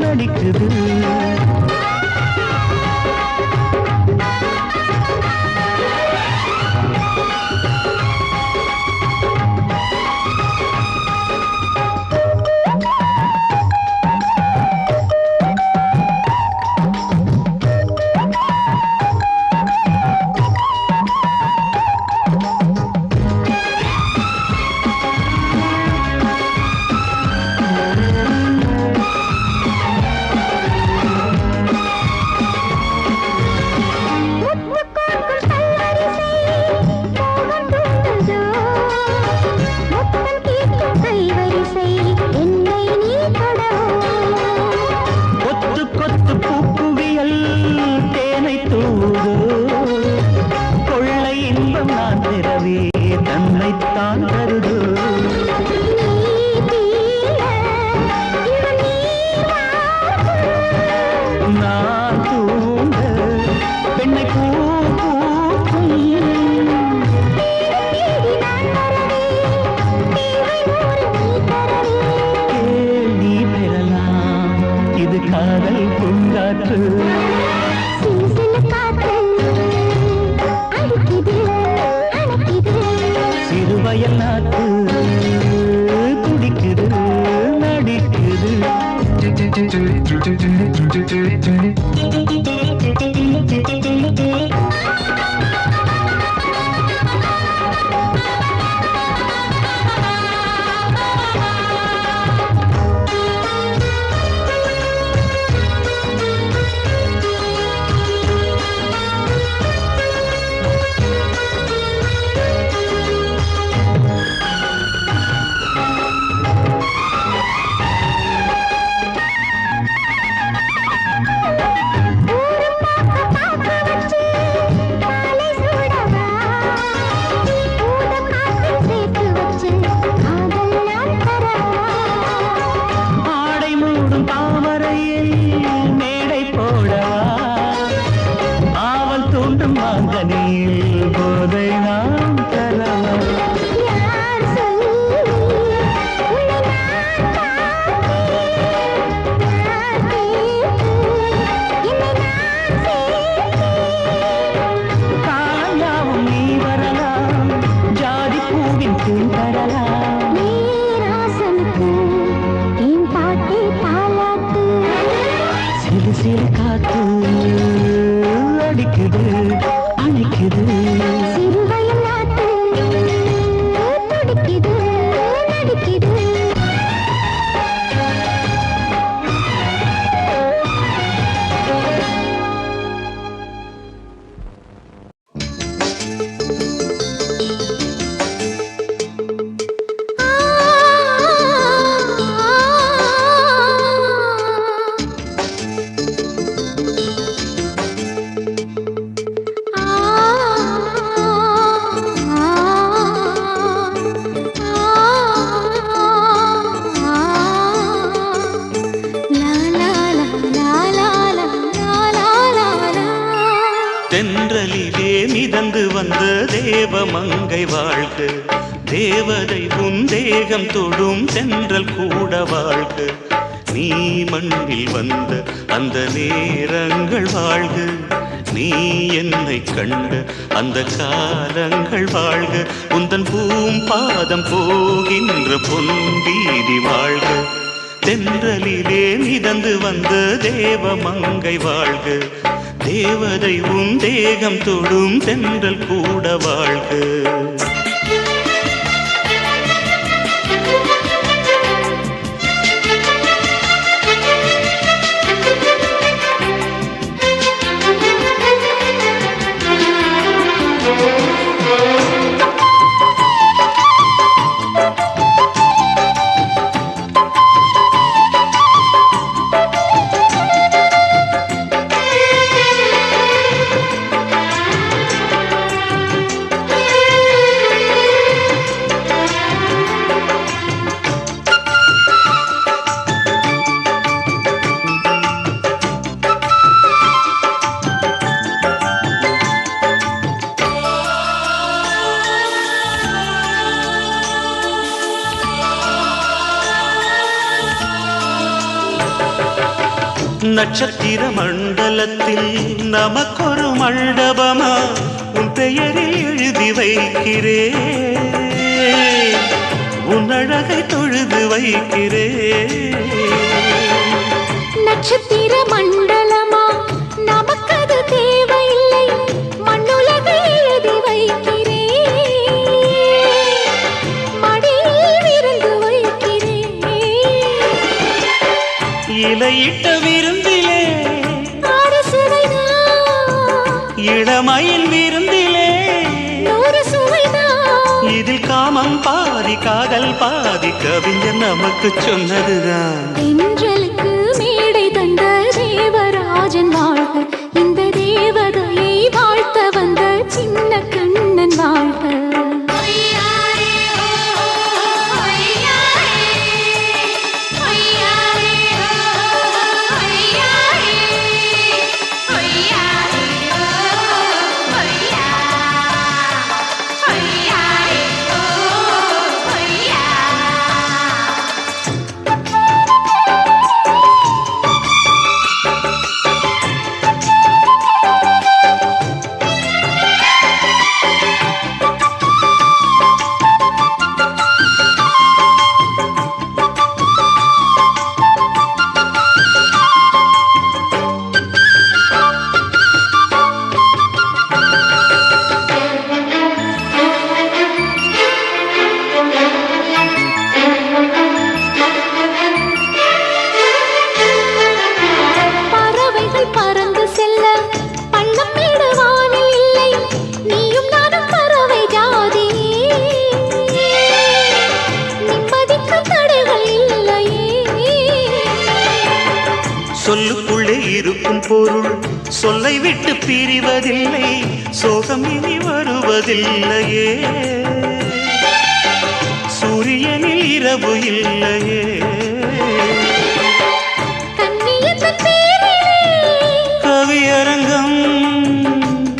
நடிக்குது கொத்து கொத்து பூக்குவியல் தேனை தூதோ கொள்ளை இன்பம் நான் பெறவே தன்னைத்தான் தருதோ நான் தூங்க பெண்ணை பூ பூக்கும் கேள்வி பெறலாம் இது காதல் பூங்காற்று சிறுவயல் நாட்டு துடிக்குது நடிக்குது மாங்கனியில் போதை நாம் தரலாம் தென்றலிலே மிதந்து வந்த தேவமங்கை வாழ்க, தேவதை உன் தேகம் தொடும் தென்றல் கூட வாழ்க. நீ மண்ணில் வந்த அந்த நேரங்கள் வாழ்க, நீ என்னை கண்ட அந்த காலங்கள் வாழ்க. உந்தன் பூம்பாதம் போகின்ற பொன்வீதி வாழ்க. தென்றலிலே மிதந்து வந்த தேவமங்கை வாழ்க, தேவதை உன் தேகம் தொடும் தென்றல் கூட வாழ்க. நட்சத்திர மண்டலத்தில் நமக்கொரு மண்டபமா உன் பெயரில் எழுதி வைக்கிறேன், உன் அழகை தொழுது வைக்கிறேன். நட்சத்திர மண்டலமா நமக்கது தேவையில்லை, மண்ணுலகை எழுதி வைக்கிறேன், மடியில் விருந்து வைக்கிறேன். இலையிட்ட விருந்திலே இளமையின் விருந்திலே நூறு சுவைதான். இதில் காமம் பாதி காதல் பாதி கவிஞர் நமக்கு சொன்னதுதான். தென்றலுக்கு மேடை தந்த தேவராஜன் வாழ்க, இந்த தேவதையை வாழ்த்த வந்த சின்ன கண்ணன் வாழ்க. சொல்லுக்குள்ளே இருக்கும் பொருள் சொல்லை விட்டு பிரிவதில்லை, சோகம் இனி வருவதில்லையே. சூரியனில் இரவு இல்லையே. கவியரங்கம்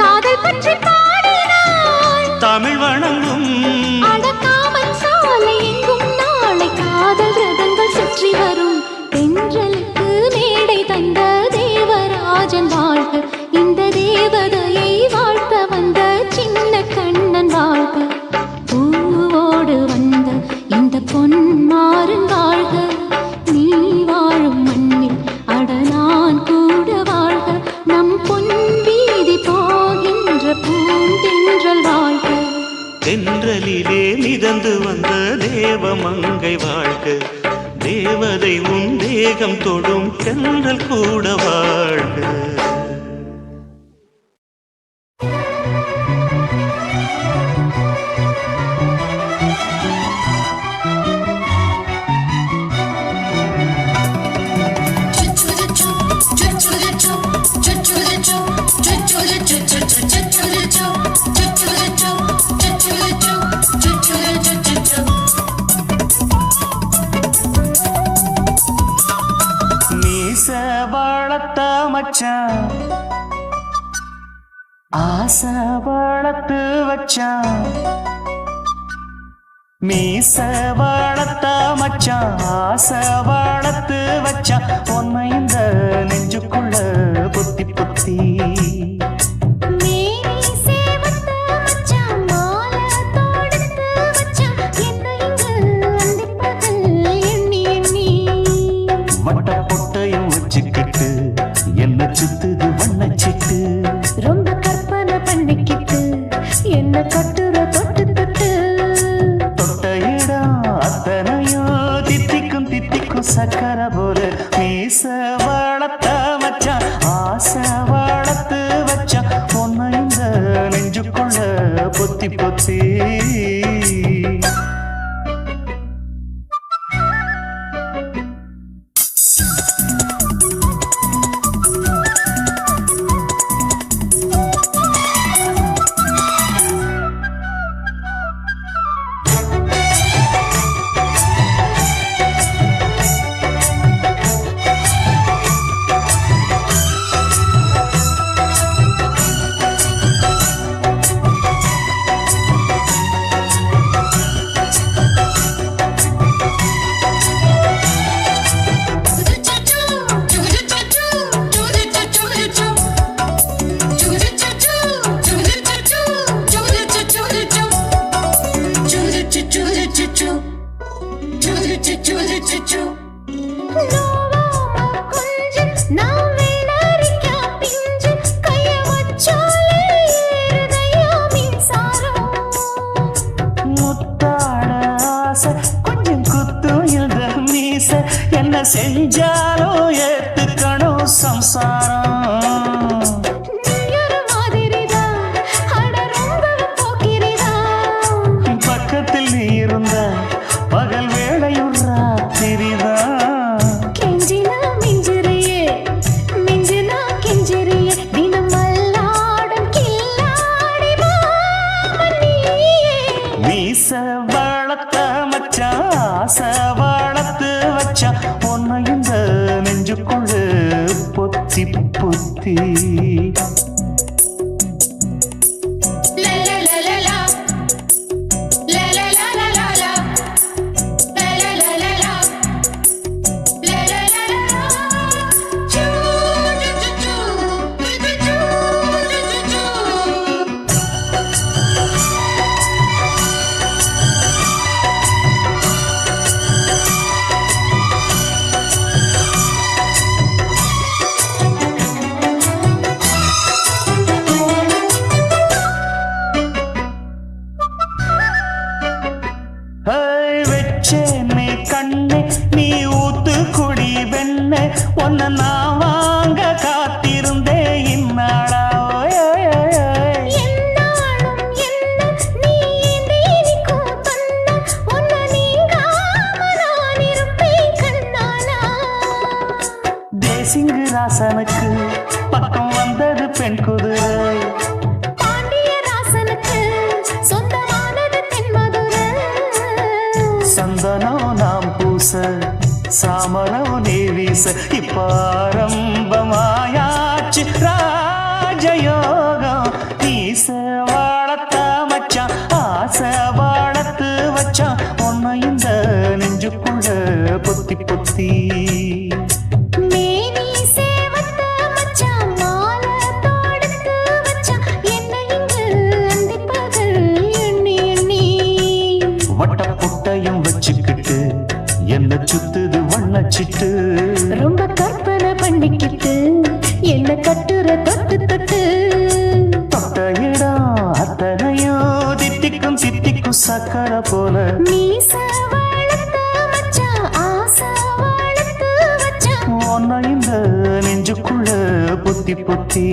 காதல் பற்றி பாடினாள், தமிழ் வணங்கும் அடக்காமல் சாலை எங்கும் நாளை காதல் ரதங்கள் சுற்றி வரும். தென்றலுக்கு மேடை தந்த தேவராஜன் வாழ்க, இந்த தேவதையை வாழ்த்த வந்த சின்ன கண்ணன் வாழ்க. பூவோடு வந்த இந்த பொன்மாறன் வாழ்க, நீ வாழும் மண்ணில் அட நான் கூட வாழ்க. நம் பொன் வீதி போகின்ற பூந்தென்றல் வாழ்க. தென்றலிலே மிதந்து வந்த தேவமங்கை வாழ்க, தேவதை உன் தேகம் தொடும் தென்றல் கூட வாழ்க. மீச வாழத்த மச்சான் வளர்த்து வச்சான் மீச வளர்த்த மச்சான் ஆசை வளர்த்து வச்சான் உன்னை இந்த நெஞ்சுக்குள்ள பொத்தி பொத்தி வட்ட பொட்டையும் வச்சுக்கிட்டு என்ன சுத்துது வண்ணச்சிட்டு ரொம்ப கற்பனை பண்ணிக்கிட்டு என்ன கட்டுற தொட்டு தொட்டு தொட்ட இடம் அத்தனையோ தித்திக்கும் தித்திக்கும் சக்கர போல மீச வளர்த்த மச்சான் ஆசை வளர்த்து வச்சான் பொண்ணு இந்த நெஞ்சுக்குள்ள பொத்தி பொத்தி கொஞ்சம் குத்தும் இந்த மீச என்ன செஞ்சாலும் ஏத்துக்கணும் சம்சாரம் பக்கத்தில் நீ இருந்த பகல் வேளையும் ராத்திரிதான் கெஞ்சினா மிஞ்சிறியே மிஞ்சினா கெஞ்சிறியே தினம் மல்லாடும் கில்லாடி மாமணியே மீச வளர்த்த மச்சான் ஆசை வளர்த்து வச்சான் உன்னை இந்த நெஞ்சுக்குள்ள பொத்தி பொத்தி வச்சேனே கண்ணே நீ ஊத்து குடி வெண்ணே உன்னை நான் வாங்க காத்திருந்தே இந்நாளா என்னாலும் என்ன நீ நீக்கும் கண்ணா உன்னை நீங்காம நான் இருப்பேன் கண்ணாலா தேசிங்கு ராசனுக்கு பக்கம் வந்தது பெண் குதிரை பாண்டிய ராசனுக்கு சொந்தமானது தென்மதுரை சந்தனம் நாம் பூச சாமரம் நீ வீச இப்ப ஆரம்பமாயாச்சு ராஜயோகம் ஈச வளர்த்த மச்சான் ஆசை வளர்த்து வச்சான் உன்னை இந்த நெஞ்சுக்குள்ள பொத்தி பொத்தி மேனி சேவத்த மச்சான் மாலை தொடுத்து வச்சான் என்னை இங்கு அந்திப்பகல் எண்ணி எண்ணி வட்ட புட்டையும் வச்சுக்கிட்டு என்ன சுத்துது வண்ணச்சிட்டு ரொம்ப கற்பனை பண்ணிக்கிட்டு என்ன கட்டுற தொட்டு தொட்டு தொட்ட இடம் அத்தனையோ தித்திக்கும் தித்திக்கும் சக்கர போல மீச வளர்த்த மச்சான் ஆசை வளர்த்து வச்சான் உன்னை இந்த நெஞ்சுக்குள்ள பொத்தி பொத்தி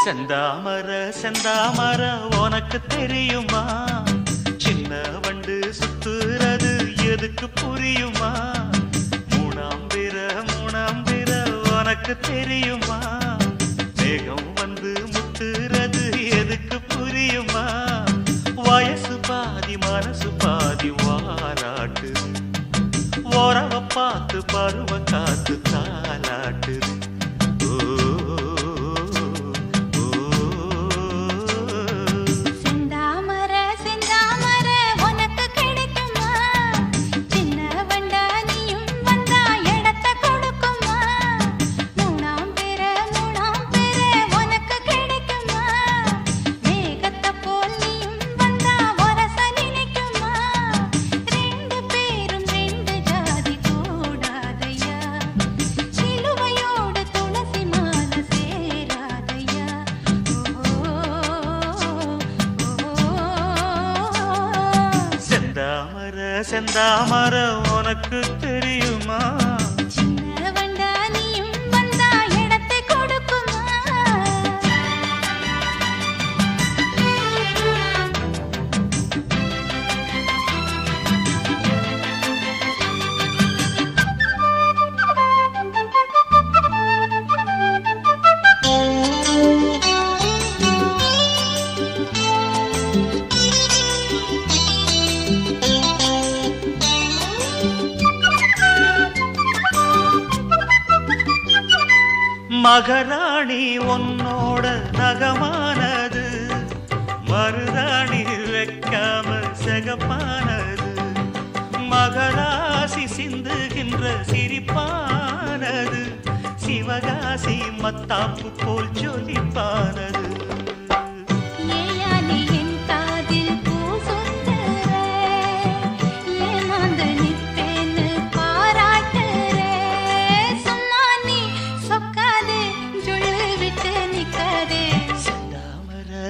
செந்தாமர செந்தாமர உனக்கு தெரியுமா சின்ன வண்டு சுத்துறது எதுக்கு புரியுமா மூணாம் பிற உனக்கு தெரியுமா மேகம் வந்து முத்துறது எதுக்கு புரியுமா வயசு பாதி மனசு பாதி வாலாட்டுது ஓரவ பார்த்து பருவ காத்து தாலாட்டுது செந்தாமர உனக்கு தெரியுமா சின்ன வண்டா நீயும் வந்தா இடத்தை கொடுக்குமா மகராணி உன்னோட நகமானது மருதாணி வைக்காம செகப்பானது மகராசி சிந்துகின்ற சிரிப்பானது சிவகாசி மத்தாப்பு போல் ஜொலிப்பானது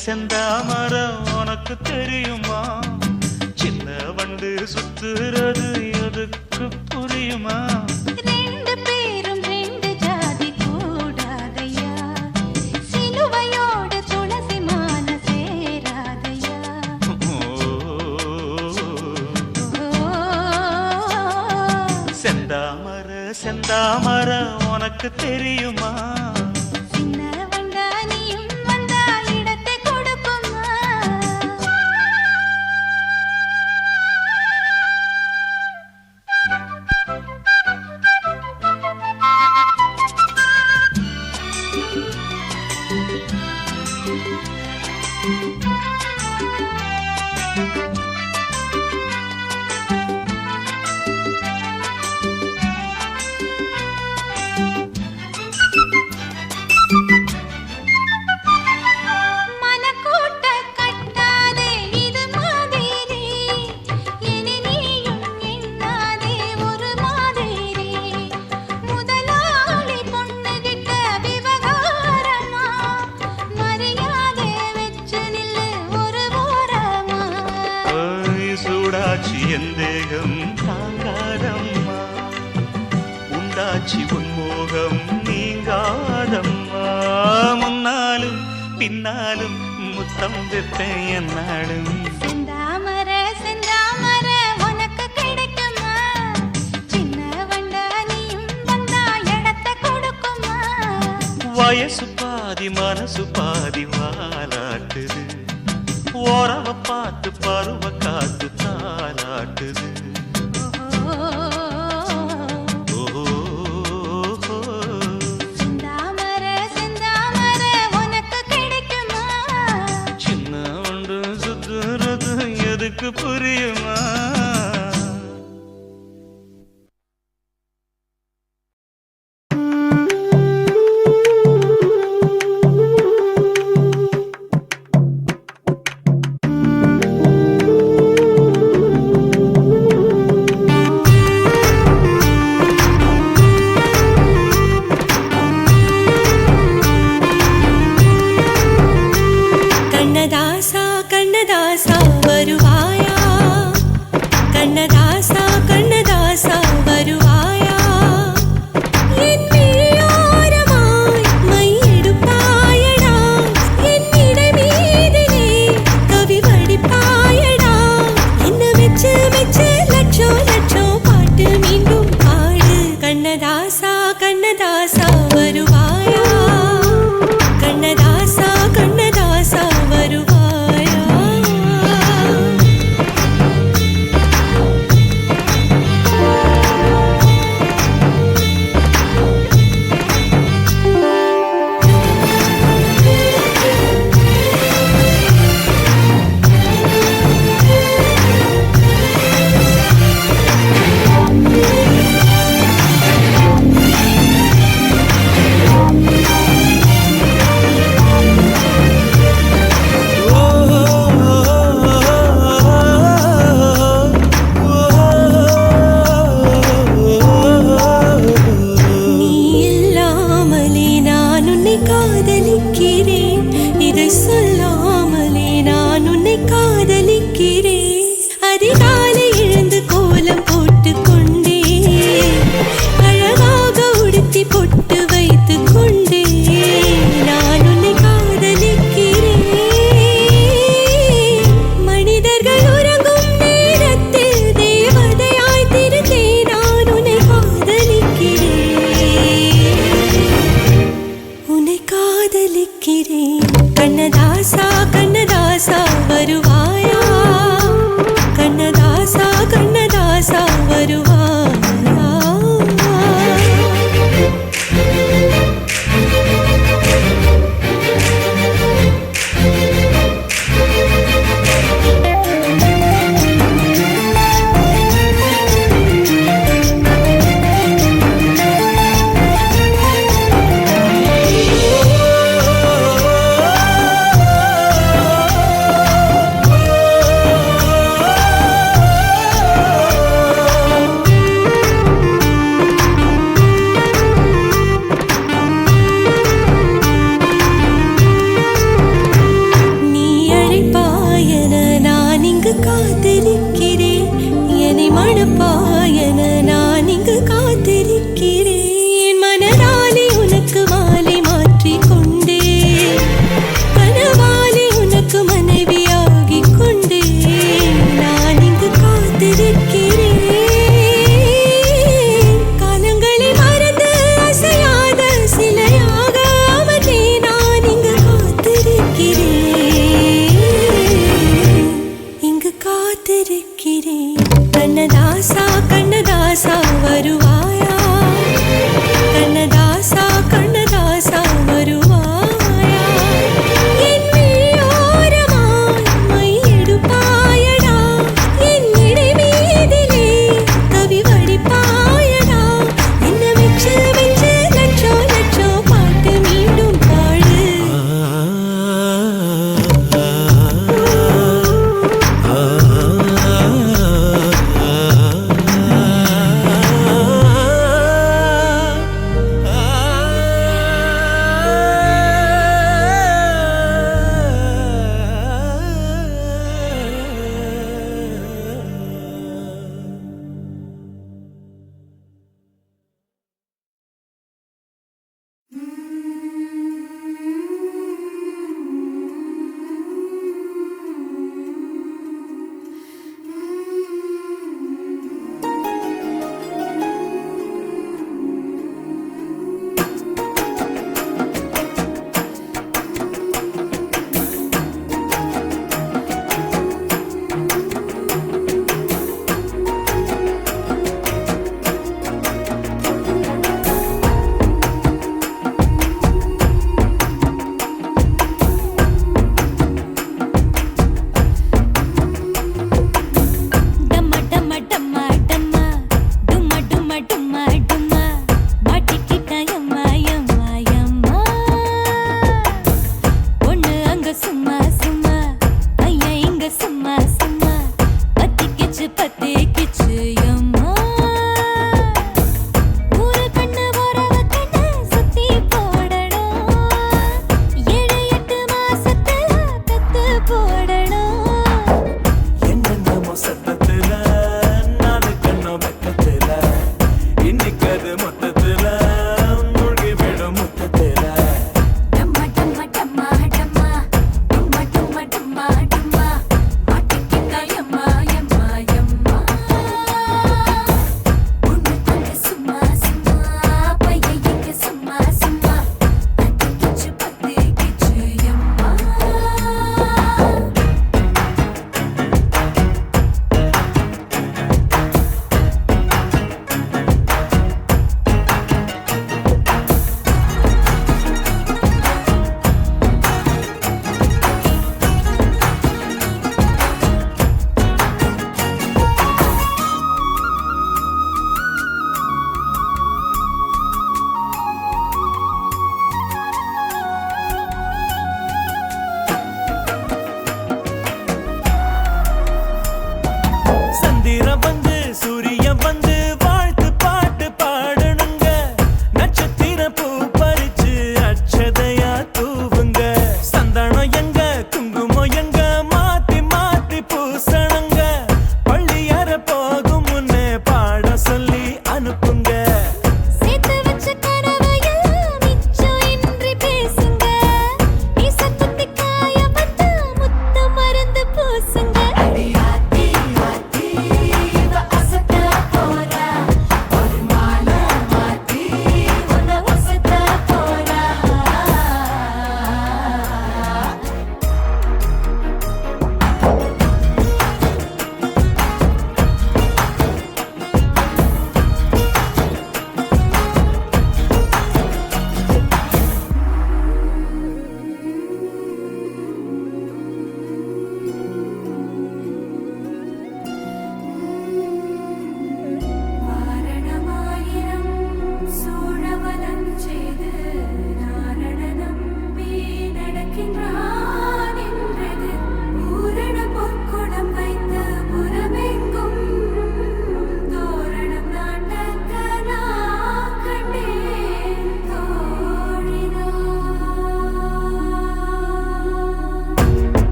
செந்தாமர உனக்கு தெரியுமா சின்ன வண்டு சுத்துறது எதுக்கு புரியுமா ரெண்டு பேரும் ரெண்டு ஜாதி கூடாதையா சிலுவையோடு துளசி மாலை சேராதையா செந்தாமர செந்தாமர உனக்கு தெரியுமா சூடாச்சி எந்தேகம் தாங்காதம்மா உண்டாச்சி உன்மோகம் நீங்காதம்மா முன்னாலும் பின்னாலும் முத்தம் வைப்பேன் என்னாலும் செந்தாமர செந்தாமர உனக்கு கிடைக்குமா சின்ன வண்டா நீயும் வந்தா இடத்தை கொடுக்குமா வயசு பாதி மனசு பாதி வாலாட்டுது ஓரவ பார்த்து பருவ காத்து தாலாட்டுது